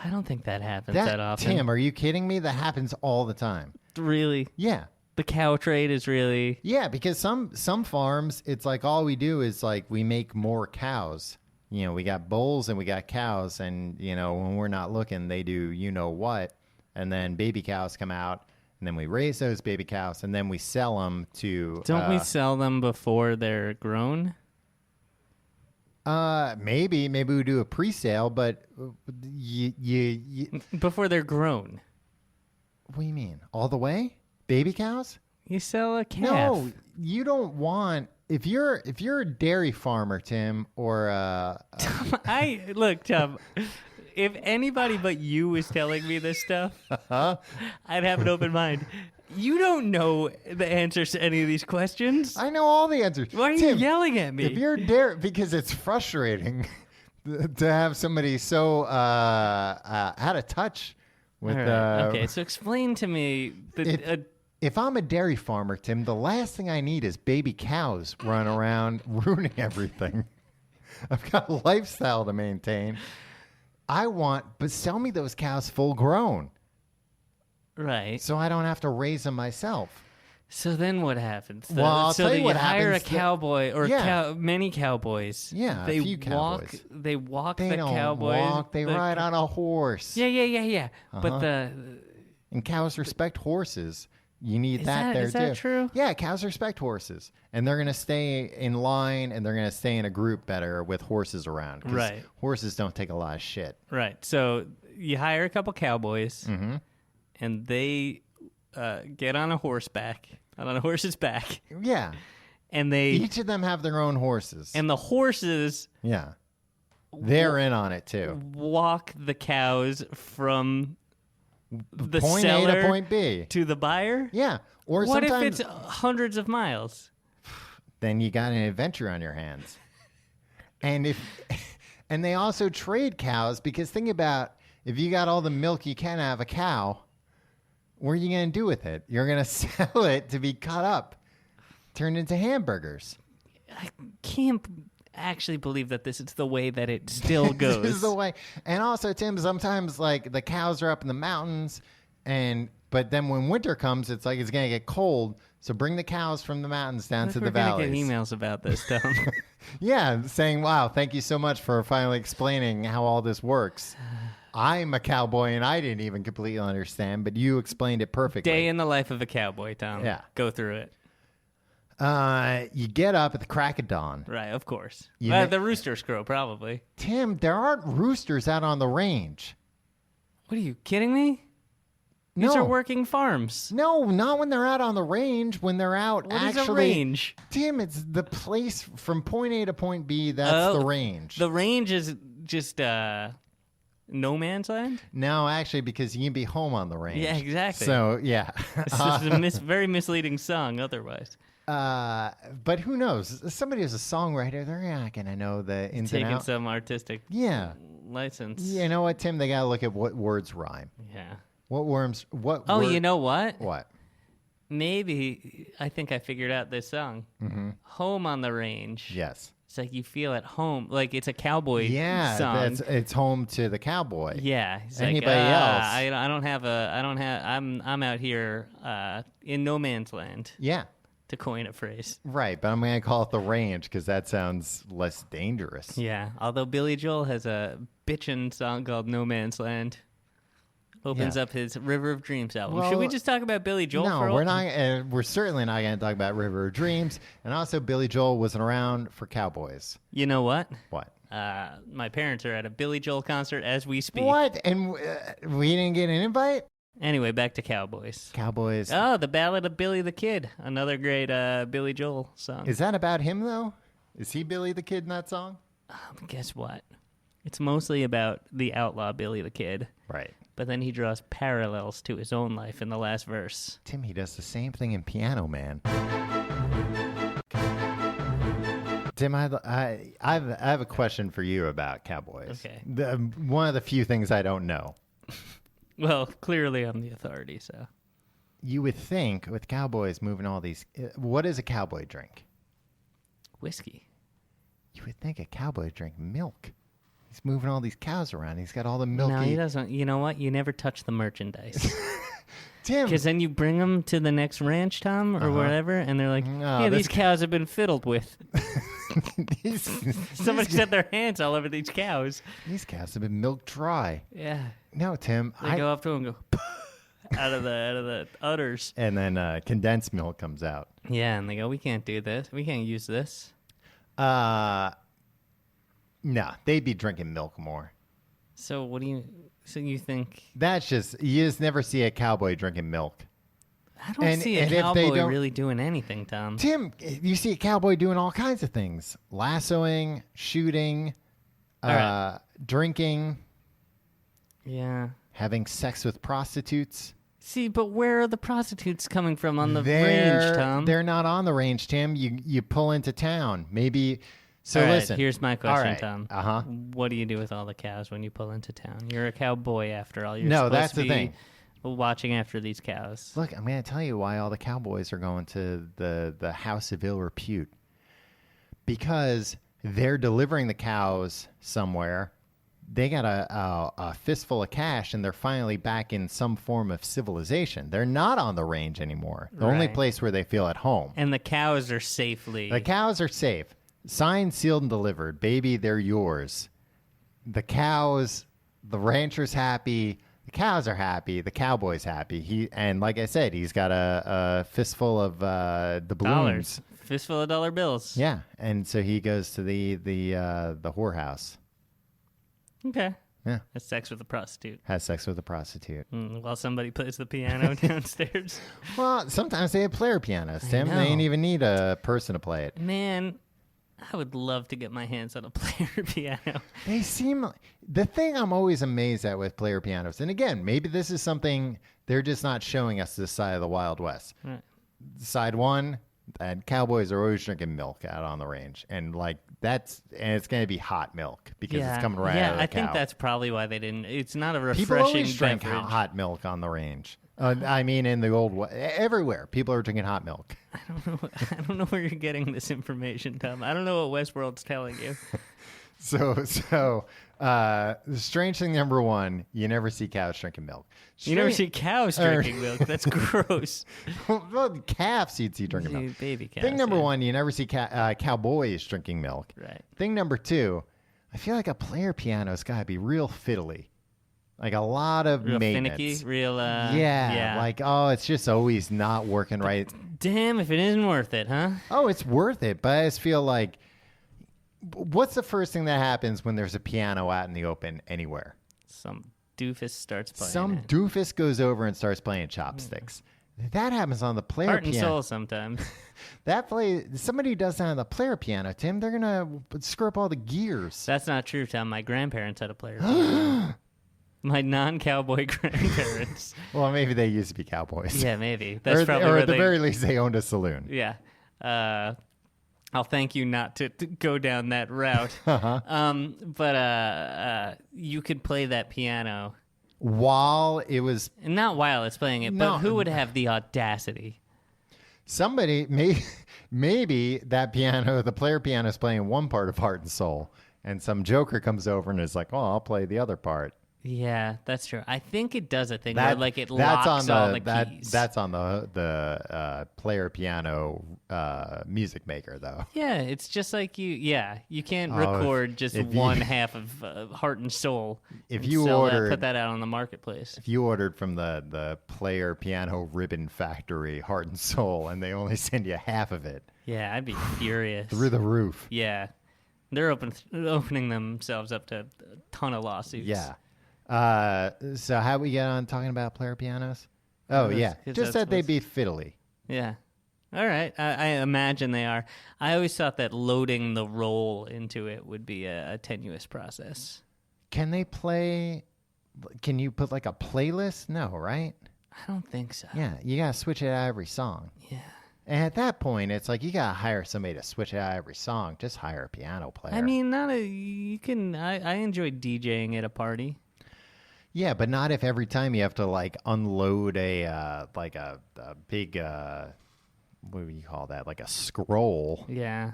I don't think that happens that often. Tim, are you kidding me? That happens all the time. Really? Yeah. The cow trade is really... Yeah, because some farms, it's like all we do is like we make more cows. You know, we got bulls and we got cows, and, you know, when we're not looking, they do you know what. And then baby cows come out, and then we raise those baby cows, and then we sell them to... Don't we sell them before they're grown? Maybe we do a pre-sale, but Before they're grown. What do you mean? All the way? Baby cows? You sell a calf. No, you don't want... If you're a dairy farmer, Tim, or... Look, Tom... If anybody but you was telling me this stuff, I'd have an open mind. You don't know the answers to any of these questions. I know all the answers. Why are Tim, you yelling at me? If you're dairy, because it's frustrating to have somebody so out of touch with. Right. Okay, so explain to me if I'm a dairy farmer, Tim, the last thing I need is baby cows running around ruining everything. I've got a lifestyle to maintain. But sell me those cows full grown. Right. So I don't have to raise them myself. So then what happens? I'll tell you what hire happens. A cowboy or many cowboys. Yeah, a few cowboys. They walk they the don't cowboys. Walk. They ride on a horse. Yeah. But and cows respect horses. You need that there too. Is that true? Yeah, cows respect horses, and they're going to stay in line, and they're going to stay in a group better with horses around. 'Cause right. Horses don't take a lot of shit. Right. So you hire a couple cowboys, and they get on a horse's back. Yeah. And each of them have their own horses. And the horses... Yeah. They're in on it too. Walk the cows from... the point seller A to point B to the buyer. Yeah. Or what sometimes, if it's hundreds of miles? Then you got an adventure on your hands. And they also trade cows, because think about, if you got all the milk you can out of a cow, what are you going to do with it? You're going to sell it to be cut up, turned into hamburgers. I can't actually believe that this is the way that it still goes. This is the way. And also, Tim, sometimes like the cows are up in the mountains, but then when winter comes, it's like it's going to get cold. So bring the cows from the mountains down to the valleys. We're going to get emails about this, Tom. Yeah, saying, wow, thank you so much for finally explaining how all this works. I'm a cowboy, and I didn't even completely understand, but you explained it perfectly. Day in the life of a cowboy, Tom. Yeah. Go through it. You get up at the crack of dawn. Right, of course. The roosters crow, probably. Tim, there aren't roosters out on the range. What are you kidding me? No. These are working farms. No, not when they're out on the range. When they're out, What is a range? Tim, it's the place from point A to point B. That's the range. The range is just no man's land? No, actually, because you can be home on the range. Yeah, exactly. So, yeah. This is a very misleading song otherwise. But who knows? Somebody who's a songwriter, they're not gonna know the ins and Taking outs. some artistic license. You know what, Tim? They gotta look at what words rhyme. Yeah. What worms? What? Oh, you know what? What? Maybe I think I figured out this song. Mm-hmm. Home on the Range. Yes. It's like you feel at home, like it's a cowboy Yeah, song. it's home to the cowboy. Yeah, he's Anybody like, else? I'm out here in no man's land, Yeah. to coin a phrase. Right, but I'm gonna call it the range because that sounds less dangerous. Yeah, although Billy Joel has a bitchin' song called No Man's Land. Opens up his River of Dreams album. Well, Should we just talk about Billy Joel? No, for a we're while? not. We're certainly not going to talk about River of Dreams. And also, Billy Joel wasn't around for Cowboys. You know what? What? My parents are at a Billy Joel concert as we speak. What? And we didn't get an invite? Anyway, back to Cowboys. Cowboys. Oh, the Ballad of Billy the Kid, another great Billy Joel song. Is that about him, though? Is he Billy the Kid in that song? Guess what? It's mostly about the outlaw Billy the Kid. Right. But then he draws parallels to his own life in the last verse. Tim, he does the same thing in Piano Man. Tim, I have a question for you about Cowboys. Okay. One of the few things I don't know. Well, clearly I'm the authority, so. You would think with Cowboys moving all these, what is a cowboy drink? Whiskey. You would think a cowboy drink milk. He's moving all these cows around. He's got all the milky. No, he doesn't. You know what? You never touch the merchandise. Tim. Because then you bring them to the next ranch, Tom, or whatever, and they're like, No, hey, this these cows have been fiddled with. Somebody these, set their hands all over these cows. these cows have been milked dry. Yeah. No, Tim. They go up to them and go, out of the udders. And then condensed milk comes out. Yeah, and they go, we can't do this. We can't use this. No, they'd be drinking milk more. So so you think? That's just, you just never see a cowboy drinking milk. I don't see a and if they cowboy don't- really doing anything, Tom. Tim, you see a cowboy doing all kinds of things. Lassoing, shooting, right. drinking, Yeah. having sex with prostitutes. See, but where are the prostitutes coming from on the range, Tom? They're not on the range, Tim. You pull into town. Maybe. So All right, listen. here's my question, All right. Tom. Uh-huh. What do you do with all the cows when you pull into town? You're a cowboy after all. You're No, supposed that's to the be thing. watching after these cows. Look, I'm going to tell you why all the cowboys are going to the House of Ill Repute. Because they're delivering the cows somewhere. They got a fistful of cash, and they're finally back in some form of civilization. They're not on the range anymore. The only Right. place where they feel at home. And the cows are safely. The cows are safe. Signed, sealed, and delivered. Baby, they're yours. The cows, the rancher's happy. The cows are happy. The cowboy's happy. And like I said, he's got a fistful of doubloons. dollars. Fistful of dollar bills. Yeah, and so he goes to the whorehouse. Okay. Yeah, Has sex with a prostitute. has sex with a prostitute. While somebody plays the piano downstairs. Well, sometimes they have player pianos, Tim. They know. ain't even need a person to play it. Man, I would love to get my hands on a player piano. They seem the thing I'm always amazed at with player pianos. And again, maybe this is something they're just not showing us this side of the Wild West. Right. Side one, and cowboys are always drinking milk out on the range, and it's going to be hot milk because it's coming right out of the I cow. think that's probably why they didn't. It's not a refreshing People always drink beverage. hot milk on the range. I mean, in the everywhere, people are drinking hot milk. I don't know where you're getting this information, Tom. I don't know what Westworld's telling you. So, the strange thing number one, you never see cows drinking milk. You never see cows drinking milk. That's gross. Well, calves you'd see drinking milk. Baby cows. Thing number yeah. one, you never see cowboys drinking milk. Right. Thing number two, I feel like a player piano's got to be real fiddly. Like a lot of Real maintenance. finicky. Real, yeah. Like, it's just always not working right. Damn if it isn't worth it, huh? Oh, it's worth it, but I just feel like, what's the first thing that happens when there's a piano out in the open anywhere? Some doofus starts playing Some it. doofus goes over and starts playing chopsticks. That happens on the player Heart and piano. soul sometimes. Somebody who does that on the player piano, Tim, they're gonna screw up all the gears. That's not true, Tom. My grandparents had a player piano. My non-cowboy grandparents. Well, maybe they used to be cowboys. Yeah, maybe. That's or probably or where at the they, very least, they owned a saloon. Yeah. I'll thank you not to go down that route. But you could play that piano. While it was... Not while it's playing it, No. but who would have the audacity? Somebody, maybe that piano, the player piano is playing one part of Heart and Soul, and some joker comes over and is like, oh, I'll play the other part. Yeah, that's true. I think it does a thing where like it locks all the keys. That's on the player piano music maker, though. Yeah, it's just like you can't record just one half of Heart and Soul. If and you put that out on the marketplace. If you ordered from the player piano ribbon factory, Heart and Soul, and they only send you half of it. Yeah, I'd be furious. Through the roof. Yeah. They're opening themselves up to a ton of lawsuits. Yeah. So how we get on talking about player pianos? Oh, yeah. Just that they'd be fiddly. Yeah. All right. I imagine they are. I always thought that loading the roll into it would be a tenuous process. Can they play? Can you put like a playlist? No, right? I don't think so. Yeah. You got to switch it out every song. Yeah. And at that point, it's like you got to hire somebody to switch it out every song. Just hire a piano player. I mean, you can. I enjoy DJing at a party. Yeah, but not if every time you have to like unload a big what do you call that? Like a scroll. Yeah.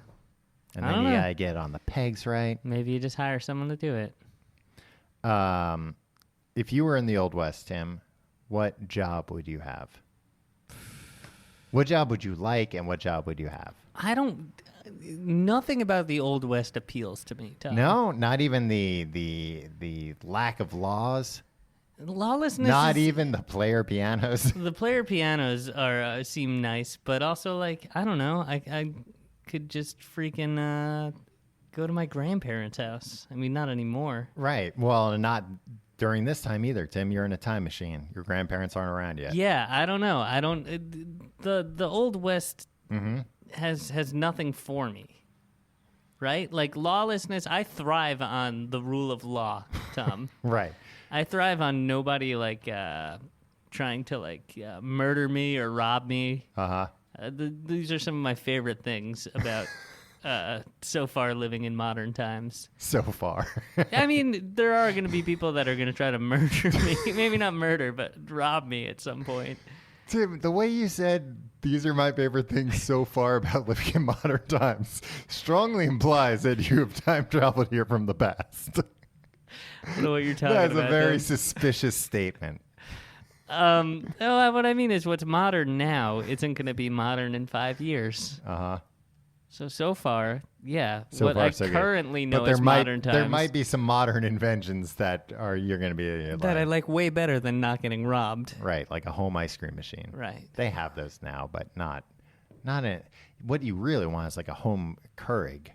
And then you gotta get on the pegs right. Maybe you just hire someone to do it. If you were in the Old West, Tim, what job would you have? What job would you like, and what job would you have? Nothing about the Old West appeals to me, Tom. No, not even the lack of laws. Lawlessness. Not even the player pianos. The player pianos seem nice, but also like I don't know. I could just freaking go to my grandparents' house. I mean, not anymore. Right. Well, not during this time either, Tim. You're in a time machine. Your grandparents aren't around yet. Yeah, I don't know. The Old West has nothing for me. Right? Like lawlessness, I thrive on the rule of law, Tom. Right. I thrive on nobody like trying to murder me or rob me. These are some of my favorite things about so far living in modern times. So far. I mean, there are going to be people that are going to try to murder me. Maybe not murder, but rob me at some point. Tim, the way you said these are my favorite things so far about living in modern times strongly implies that you have time traveled here from the past. I don't know what you're talking about. That's a very suspicious statement. What I mean is what's modern now isn't going to be modern in 5 years. So far, yeah. So what far, I so good. currently know But there is might, modern times. there might be some modern inventions that you're going to be that I like way better than not getting robbed. Right, like a home ice cream machine. Right. They have those now, but not what you really want is like a home Keurig,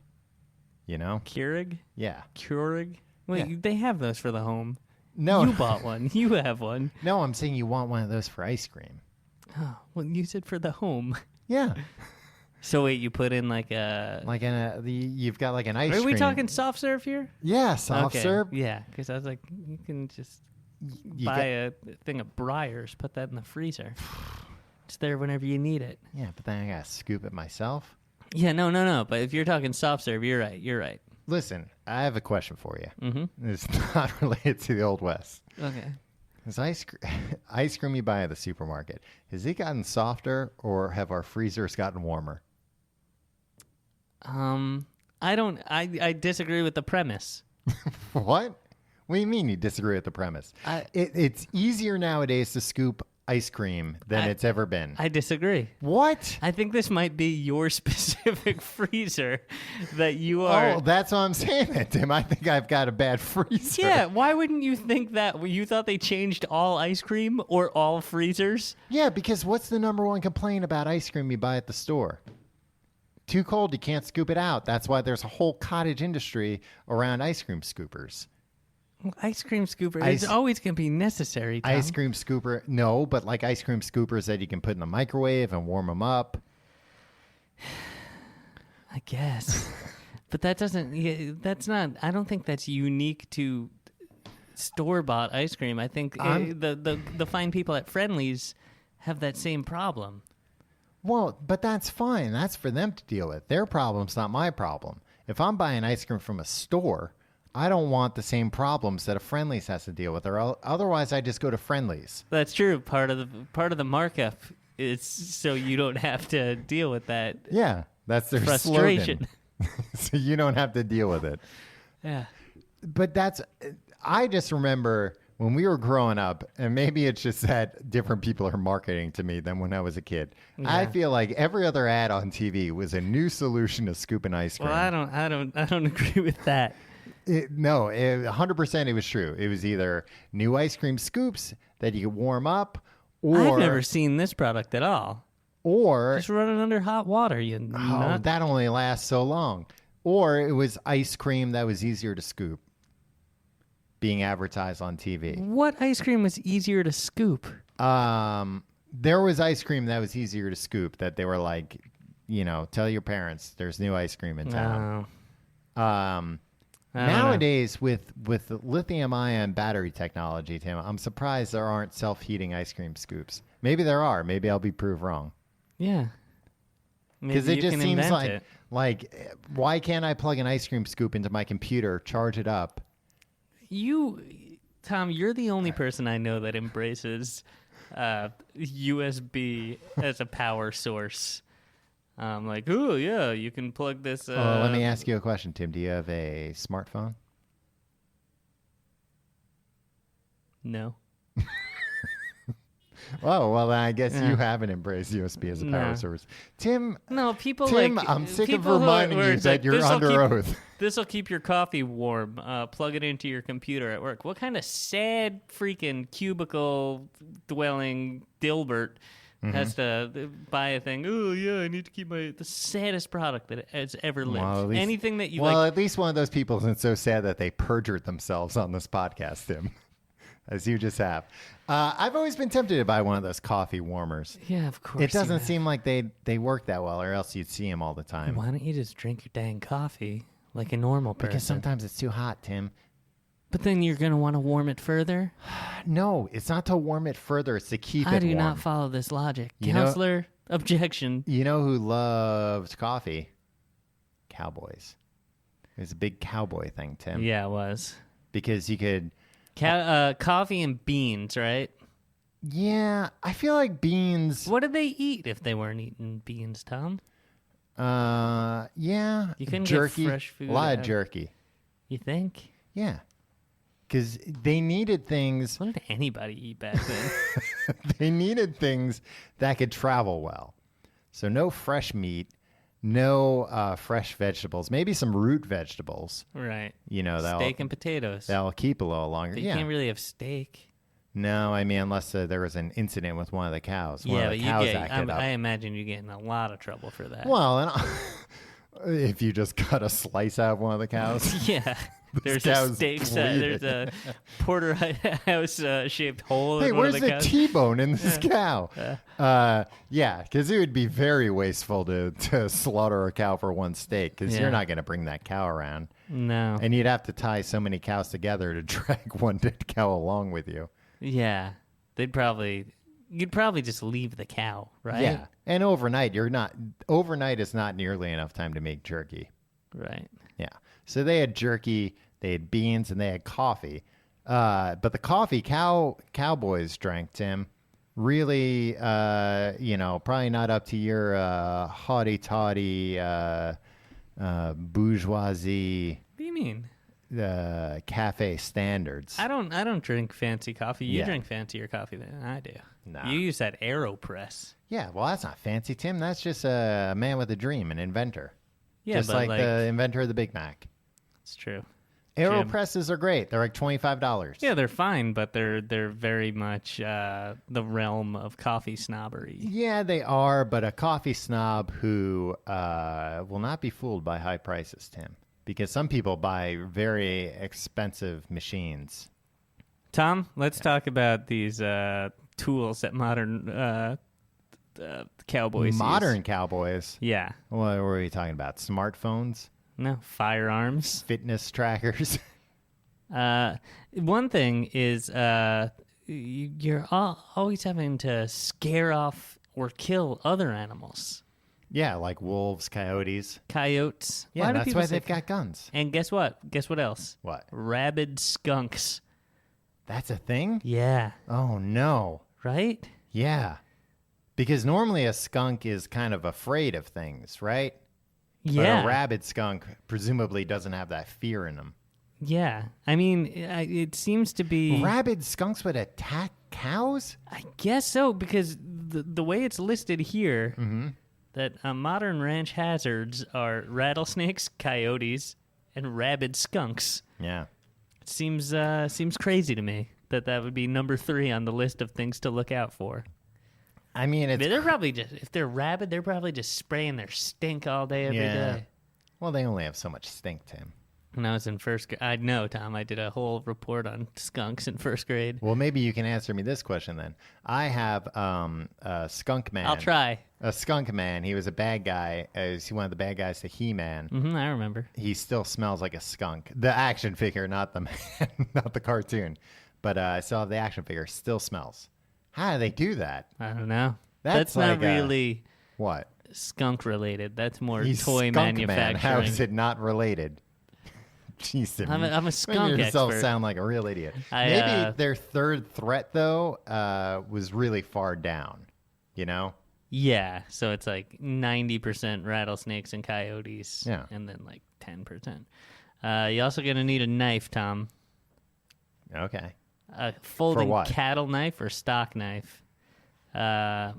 you know? Keurig? Yeah. Keurig? Wait, Yeah. they have those for the home. No. You bought one. You have one. No, I'm saying you want one of those for ice cream. Oh, well, use it for the home. Yeah. So wait, you put in like you've got like an ice cream. Are we talking soft serve here? Yeah, soft serve. Yeah, because I was like, you can just buy a thing of Breyers, put that in the freezer. It's there whenever you need it. Yeah, but then I gotta scoop it myself. Yeah, no. But if you're talking soft serve, you're right. Listen, I have a question for you. Mm-hmm. It's not related to the Old West. Okay. Is ice cream you buy at the supermarket, has it gotten softer or have our freezers gotten warmer? I disagree with the premise. What? What do you mean you disagree with the premise? It's easier nowadays to scoop ice cream than it's ever been. I disagree. What? I think this might be your specific freezer that you are. Oh, that's what I'm saying, then, Tim. I think I've got a bad freezer. Yeah, why wouldn't you think that? You thought they changed all ice cream or all freezers? Yeah, because what's the number one complaint about ice cream you buy at the store? Too cold, you can't scoop it out. That's why there's a whole cottage industry around ice cream scoopers. Ice cream scooper is always going to be necessary, Tom. Ice cream scooper, no, but like ice cream scoopers that you can put in the microwave and warm them up. I guess. But that doesn't, that's not, I don't think that's unique to store-bought ice cream. I think the fine people at Friendly's have that same problem. Well, but that's fine. That's for them to deal with. Their problem's not my problem. If I'm buying ice cream from a store, I don't want the same problems that a Friendly's has to deal with. Or otherwise, I just go to Friendly's. That's true. Part of the markup is so you don't have to deal with that. Yeah, that's their frustration. slogan. So you don't have to deal with it. Yeah. But I just remember when we were growing up, and maybe it's just that different people are marketing to me than when I was a kid. Yeah. I feel like every other ad on TV was a new solution to scooping ice cream. Well, I don't agree with that. No, 100% it was true. It was either new ice cream scoops that you could warm up, or I've never seen this product at all. Or just run it under hot water. That only lasts so long. Or it was ice cream that was easier to scoop, being advertised on TV. What ice cream was easier to scoop? There was ice cream that was easier to scoop that they were like, tell your parents there's new ice cream in town. Nowadays with lithium-ion battery technology, Tim, I'm surprised there aren't self-heating ice cream scoops. Maybe there are. Maybe I'll be proved wrong. Yeah. Because it just seems like, why can't I plug an ice cream scoop into my computer, charge it up? Tom, you're the only person I know that embraces USB as a power source. Like, oh, yeah, you can plug this. Let me ask you a question, Tim. Do you have a smartphone? No. Oh, well, I guess you haven't embraced USB as a power source. Tim, I'm sick of reminding you that you're under oath. This will keep your coffee warm. Plug it into your computer at work. What kind of sad freaking cubicle-dwelling Dilbert has to buy a thing? Oh, yeah, I need to keep the saddest product that has ever lived. Well, anything that you at least one of those people isn't so sad that they perjured themselves on this podcast, Tim. As you just have. I've always been tempted to buy one of those coffee warmers. Yeah, of course. It doesn't seem like they work that well, or else you'd see them all the time. Why don't you just drink your dang coffee like a normal person? Because sometimes it's too hot, Tim. But then you're going to want to warm it further? No, it's not to warm it further. It's to keep it warm. I do not follow this logic. Counselor, objection. You know who loves coffee? Cowboys. It was a big cowboy thing, Tim. Yeah, it was. Because you could... coffee and beans, right? Yeah, I feel like beans... What did they eat if they weren't eating beans, Tom? Yeah. You couldn't jerky, get fresh food. A lot of jerky. You think? Yeah. Because they needed things... What did anybody eat back then? They needed things that could travel well. So no fresh meat, no fresh vegetables, maybe some root vegetables. Right. Steak and potatoes. That'll keep a little longer. But you can't really have steak. No, I mean, unless there was an incident with one of the cows. I imagine you get in a lot of trouble for that. Well, if you just cut a slice out of one of the cows. Yeah. There's a steak set. There's a porterhouse shaped hole. Hey, in where's one of the T-bone in this cow? Yeah, because it would be very wasteful to slaughter a cow for one steak, because you're not going to bring that cow around. No. And you'd have to tie so many cows together to drag one dead cow along with you. Yeah. You'd probably just leave the cow, right? Yeah. And overnight is not nearly enough time to make jerky. Right. Yeah. So they had jerky, they had beans, and they had coffee. But the coffee Cowboys drank, Tim, really, probably not up to your haughty-toddy bourgeoisie. What do you mean? Cafe standards. I don't drink fancy coffee. You drink fancier coffee than I do. No. You use that AeroPress. Yeah, well, that's not fancy, Tim. That's just a man with a dream, an inventor. Yeah, just like the inventor of the Big Mac. It's true. AeroPresses are great. They're like $25. Yeah, they're fine, but they're very much the realm of coffee snobbery. Yeah, they are, but a coffee snob who will not be fooled by high prices, Tim, because some people buy very expensive machines. Tom, let's talk about these tools that modern cowboys Modern use. Cowboys? Yeah. What were we talking about? Smartphones? No, firearms. Fitness trackers? One thing is you're always having to scare off or kill other animals. Yeah, like wolves, coyotes. Coyotes. Yeah, do that's people why say they've got guns. And guess what? Guess what else? What? Rabid skunks. That's a thing? Yeah. Oh, no. Right? Yeah. Because normally a skunk is kind of afraid of things, right? Yeah. But a rabid skunk presumably doesn't have that fear in them. Yeah. I mean, it seems to be... Rabid skunks would attack cows? I guess so, because the way it's listed here, that modern ranch hazards are rattlesnakes, coyotes, and rabid skunks. Yeah. It seems crazy to me that would be number 3 on the list of things to look out for. I mean, it's... They're probably just, if they're rabid, they're probably just spraying their stink all day, every day. Well, they only have so much stink, Tim. When I was in first grade, I know, Tom, I did a whole report on skunks in first grade. Well, maybe you can answer me this question then. I have a skunk man. I'll try. A skunk man. He was a bad guy. He's one of the bad guys to He-Man. I remember. He still smells like a skunk. The action figure, not the man, not the cartoon. But I still have the action figure. Still smells. How do they do that? I don't know. That's not like really what? skunk related. That's more He's toy skunk manufacturing. Man. How is it not related? Jeez, I'm a skunk making yourself expert. sound like a real idiot. Maybe their third threat though was really far down. You know? Yeah, so it's like 90% rattlesnakes and coyotes. Yeah, and then like 10%. You're also gonna need a knife, Tom. Okay. A folding what? cattle knife or stock knife. It'll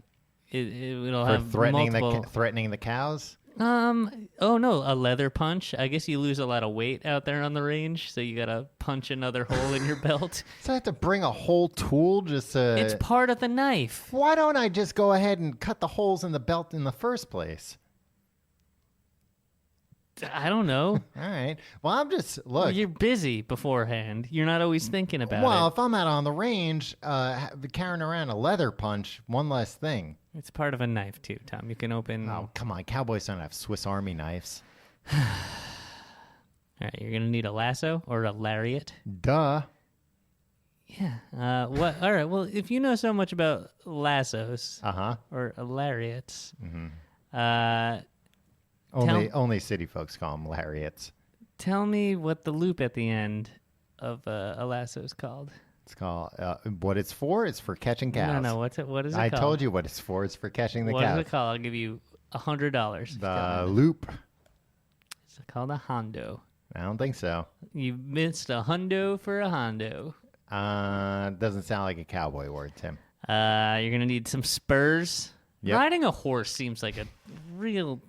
For have threatening multiple. threatening the cows. Oh no, a leather punch. I guess you lose a lot of weight out there on the range, so you gotta punch another hole in your belt. So I have to bring a whole tool just to... It's part of the knife. Why don't I just go ahead and cut the holes in the belt in the first place? I don't know. All right. Well, I'm just... Look. You're busy beforehand. You're not always thinking about Well, it. if I'm out on the range, carrying around a leather punch, one less thing. It's part of a knife too, Tom. You can open... Oh, come on. Cowboys don't have Swiss Army knives. All right, you're going to need a lasso or a lariat. Duh. Yeah. What? All right, well, if you know so much about lassos Uh-huh. or lariats, Only city folks call them lariats. tell me what the loop at the end of a lasso is called. It's called... what it's for? It's for catching cows. No, what is it I called? told you what it's for. It's for catching the What cows. is it called? I'll give you $100. The loop. It's called a hondo. I don't think so. You missed a hundo for a hondo. Doesn't sound like a cowboy word, Tim. You're gonna need some spurs. Yep. Riding a horse seems like a real.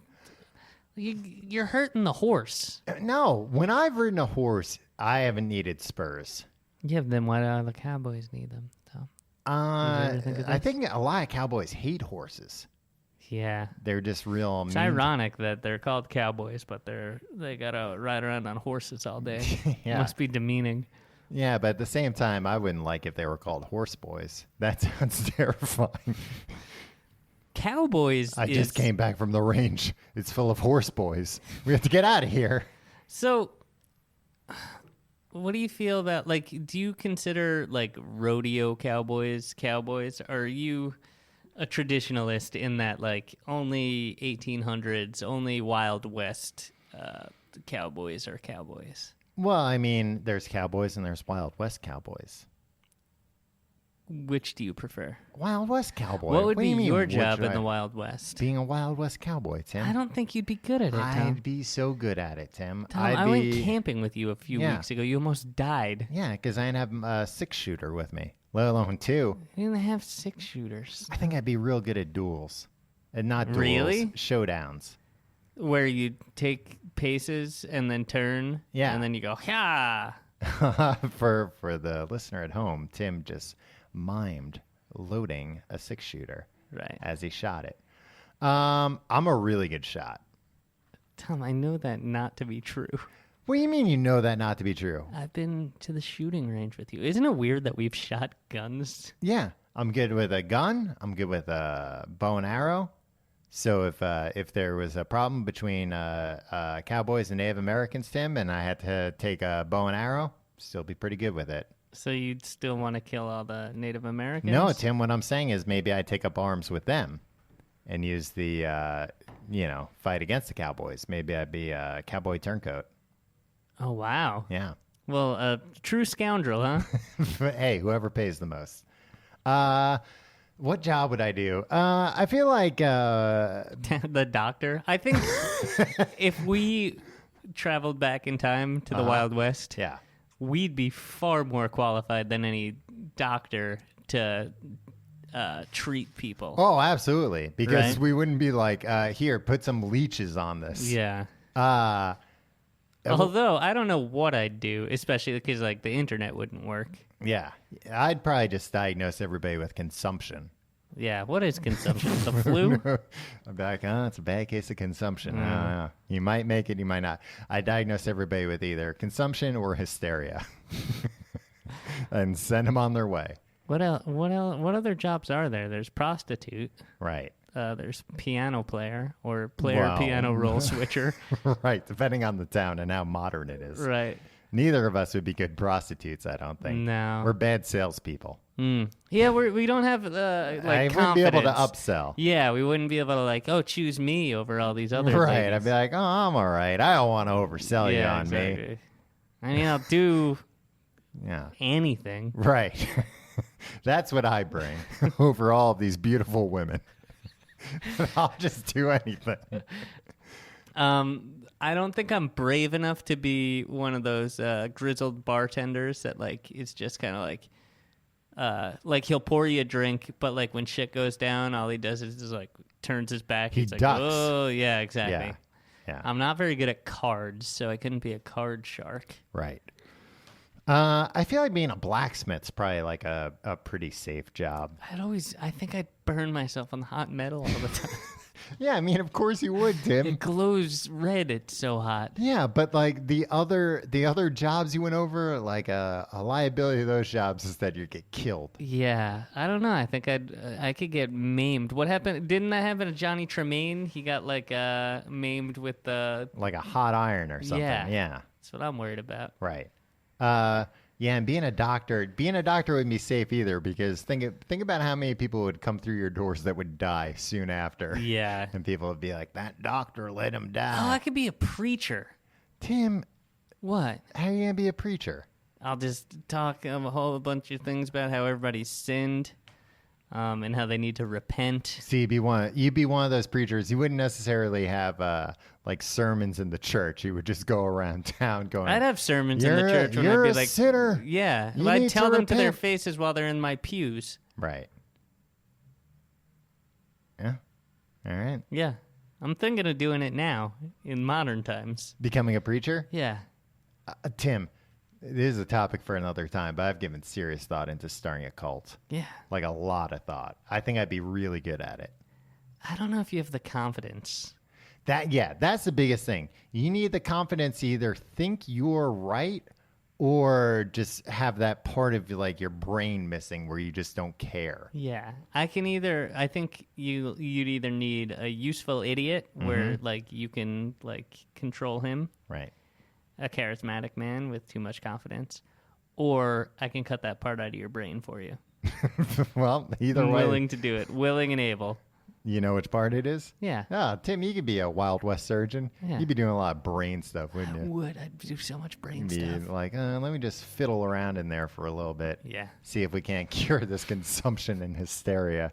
You're hurting the horse. No, when I've ridden a horse, I haven't needed spurs. Yeah, then why do the Cowboys need them, Tom? I think a lot of cowboys hate horses. Yeah, They're just real it's mean. ironic that they're called cowboys, but they gotta ride around on horses all day. Yeah. Must be demeaning. Yeah, but at the same time, I wouldn't like if they were called horse boys. That sounds terrifying. Cowboys. I just came back from the range. It's full of horse boys. We have to get out of here. So, what do you feel about, like, do you consider, like, rodeo cowboys? Are you a traditionalist in that, like, only 1800s, only Wild West cowboys are cowboys? Well, I mean, there's cowboys and there's Wild West cowboys. Which do you prefer? Wild West cowboy. What would do be you mean, your would job in I- the Wild West? Being a Wild West cowboy, Tim. I don't think you'd be good at it, Tom. I'd be so good at it, Tim. Tom, I'd I be... went camping with you a few Yeah. weeks ago. You almost died. Yeah, because I didn't have a 6-shooter with me, let alone 2. You didn't have 6-shooters. I think I'd be real good at duels. And not duels, Really? showdowns. Where you take paces and then turn. Yeah. And then you go, yeah. For the listener at home, Tim just mimed loading a 6-shooter Right. as he shot it. I'm a really good shot. Tom, I know that not to be true. What do you mean you know that not to be true? I've been to the shooting range with you. Isn't it weird that we've shot guns? Yeah, I'm good with a gun. I'm good with a bow and arrow. So if there was a problem between cowboys and Native Americans, Tim, and I had to take a bow and arrow, still be pretty good with it. So you'd still want to kill all the Native Americans? No, Tim, what I'm saying is maybe I'd take up arms with them. and use the, fight against the Cowboys. Maybe I'd be a cowboy turncoat. Oh, wow. Yeah. Well, a true scoundrel, huh? Hey, whoever pays the most. What job would I do? I feel like The doctor. I think if we traveled back in time to the Wild West, yeah. we'd be far more qualified than any doctor to treat people. Oh, absolutely. Because Right? we wouldn't be like, here, put some leeches on this. Yeah. Uh, Although I don't know what I'd do, especially because like the internet wouldn't work. yeah. I'd probably just diagnose everybody with consumption. Yeah, what is consumption? The flu? I'd be like, it's a bad case of consumption. You might make it, you might not. I diagnose everybody with either consumption or hysteria and send them on their way. What else? What other jobs are there? There's prostitute. Right. There's piano player or player Wow. piano role switcher. Right. Depending on the town and how modern it is. Right. Neither of us would be good prostitutes, I don't think. No. We're bad salespeople. Yeah, we don't have like I wouldn't be able to confidence. upsell. Yeah, we wouldn't be able to like, choose me over all these other Right. ladies. I'd be like, I'm all right. I don't want to oversell you on me. exactly. I mean, I'll do Yeah. anything. Right. That's what I bring over all of these beautiful women. I'll just do anything. I don't think I'm brave enough to be one of those grizzled bartenders that like it's just kind of like he'll pour you a drink, but like when shit goes down, all he does is just like turns his back. He He's like, ducks. oh yeah, exactly. Yeah. Yeah. I'm not very good at cards, so I couldn't be a card shark. Right. I feel like being a blacksmith's probably like a pretty safe job. I think I'd burn myself on the hot metal all the time. Yeah, I mean, of course you would, Tim. It glows red. It's so hot. Yeah, but like the other jobs you went over, like a liability of those jobs is that you get killed. Yeah, I don't know. I think I could get maimed. What happened? Didn't that happen to Johnny Tremaine? He got like maimed with the. Like a hot iron or something. Yeah. Yeah. That's what I'm worried about. Right. Yeah, and being a doctor wouldn't be safe either because think about how many people would come through your doors that would die soon after. Yeah. And people would be like, that doctor let him Oh, die. I could be a preacher. Tim, What? how are you going to be a preacher? I'll just talk a whole bunch of things about how everybody's sinned, and how they need to repent. See, you'd be one of those preachers. You wouldn't necessarily have like sermons in the church. You would just go around town going, I'd have sermons in the "You're a- church when you're I'd be a like, sinner. yeah, You I'd need tell to them to their repent." faces while they're in my pews. Right. Yeah. All right. Yeah, I'm thinking of doing it now in modern times. Becoming a preacher? Yeah. Tim, this is a topic for another time, but I've given serious thought into starting a cult. Yeah. Like a lot of thought. I think I'd be really good at it. I don't know if you have the confidence. That's the biggest thing. You need the confidence to either think you're right or just have that part of like your brain missing where you just don't care. Yeah, I think you'd either need a useful idiot where like you can like control him, Right. a charismatic man with too much confidence, or I can cut that part out of your brain for you. Well, either I'm way, willing to do it, willing and able. you know which part it is? Yeah. Tim, you could be a Wild West surgeon. Yeah. You'd be doing a lot of brain stuff, wouldn't you? I'd do so much brain Be stuff. like, let me just fiddle around in there for a little bit. Yeah. See if we can't cure this consumption and hysteria.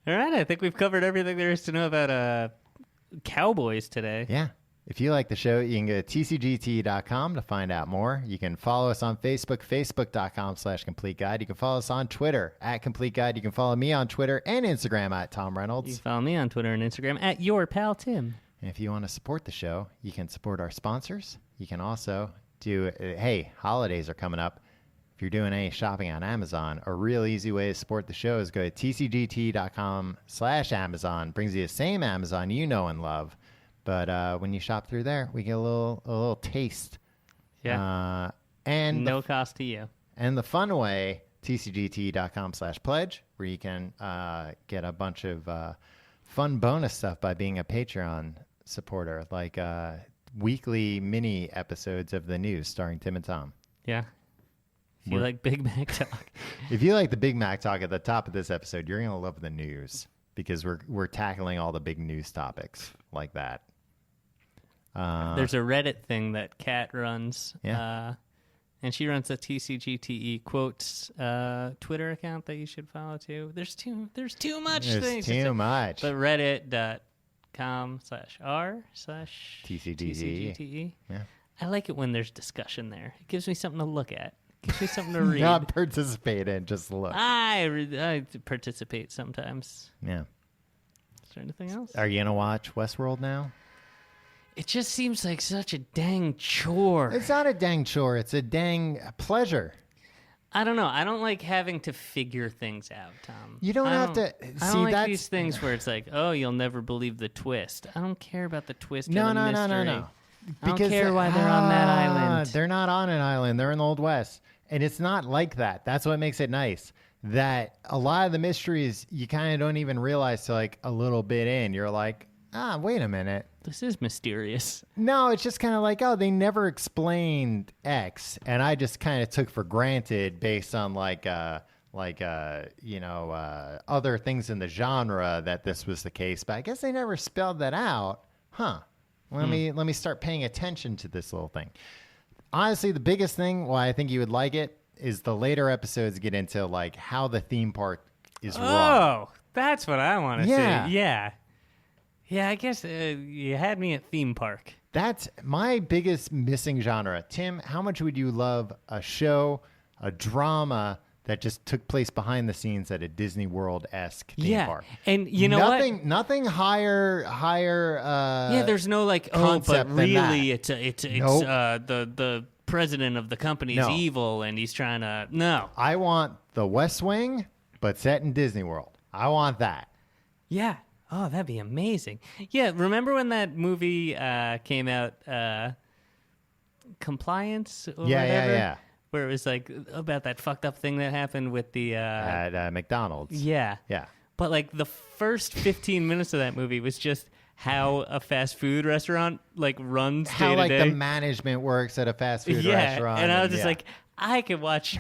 All right, I think we've covered everything there is to know about Cowboys today. Yeah. If you like the show, you can go to tcgt.com to find out more. You can follow us on Facebook, facebook.com/complete guide. You can follow us on Twitter @complete guide. You can follow me on Twitter and Instagram @Tom You Reynolds. can follow me on Twitter and Instagram @YourPalTim. And if you want to support the show, you can support our sponsors. You can also do, hey, holidays are coming up. If you're doing any shopping on Amazon, a real easy way to support the show is go to tcgt.com/Amazon. Brings you the same Amazon you know and love. But when you shop through there, we get a little taste. Yeah. And No cost to you. the fun way, tcgt.com/pledge, where you can get a bunch of fun bonus stuff by being a Patreon supporter, like weekly mini episodes of the news starring Tim and Tom. Yeah. If you like Big Mac talk. If you like the Big Mac talk at the top of this episode, you're going to love the news. because we're tackling all the big news topics like that. There's a Reddit thing that Kat runs. Yeah. And she runs a TCGTE quotes Twitter account that you should follow too. There's too much There's things. too much. But reddit.com/r/TCGTE. Yeah. I like it when there's discussion there. It gives me something to look at. It gives me something to read. Not participate in, just look. I participate sometimes. Yeah. Is there anything else? Are you going to watch Westworld now? It just seems like such a dang chore. It's not a dang chore. It's a dang pleasure. I don't know. I don't like having to figure things out, Tom. You don't have to. I don't like these things where it's like, oh, you'll never believe the twist. I don't care about the twist or the mystery. No. I don't care why they're on that island. They're not on an island. They're in the Old West. And it's not like that. That's what makes it nice. That a lot of the mysteries you kind of don't even realize till like a little bit in. You're like, wait a minute. This is mysterious. No, it's just kind of like, they never explained X. And I just kind of took for granted based on other things in the genre that this was the case. But I guess they never spelled that out. Huh. Let me start paying attention to this little thing. Honestly, the biggest thing why I think you would like it is the later episodes get into like how the theme park is run. Oh, that's what I want to Yeah. see. Yeah. Yeah, I guess you had me at theme park. That's my biggest missing genre. Tim, how much would you love a show, a drama that just took place behind the scenes at a Disney World-esque theme park? And you know what? Nothing higher. There's no like, but concept than really, that. it's Nope. The president of the company is evil, and he's trying to I want the West Wing, but set in Disney World. I want that. Yeah. Oh, that'd be amazing. Yeah, remember when that movie came out, Compliance or whatever? Yeah. Where it was like about that fucked up thing that happened with the... At McDonald's. Yeah. Yeah. But like the first 15 minutes of that movie was just how a fast food restaurant like runs How day to day. the management works at a fast food restaurant. And I was just like, I could watch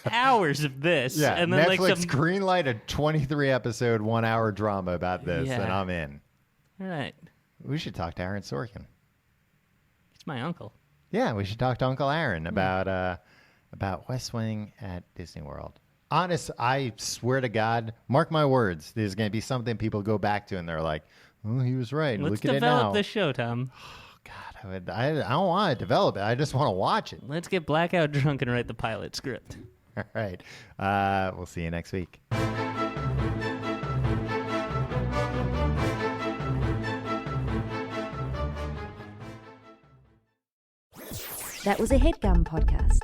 hours of this. Yeah, and then Netflix greenlight a 23-episode, 1-hour drama about this, and I'm in. All right. We should talk to Aaron Sorkin. He's my uncle. Yeah, we should talk to Uncle Aaron about West Wing at Disney World. I swear to God, mark my words, there's going to be something people go back to, and they're like, oh, he was right. Let's Look at it now. develop this show, Tom. Oh, God, I don't want to develop it. I just want to watch it. Let's get blackout drunk and write the pilot script. All right. We'll see you next week. That was a HeadGum podcast.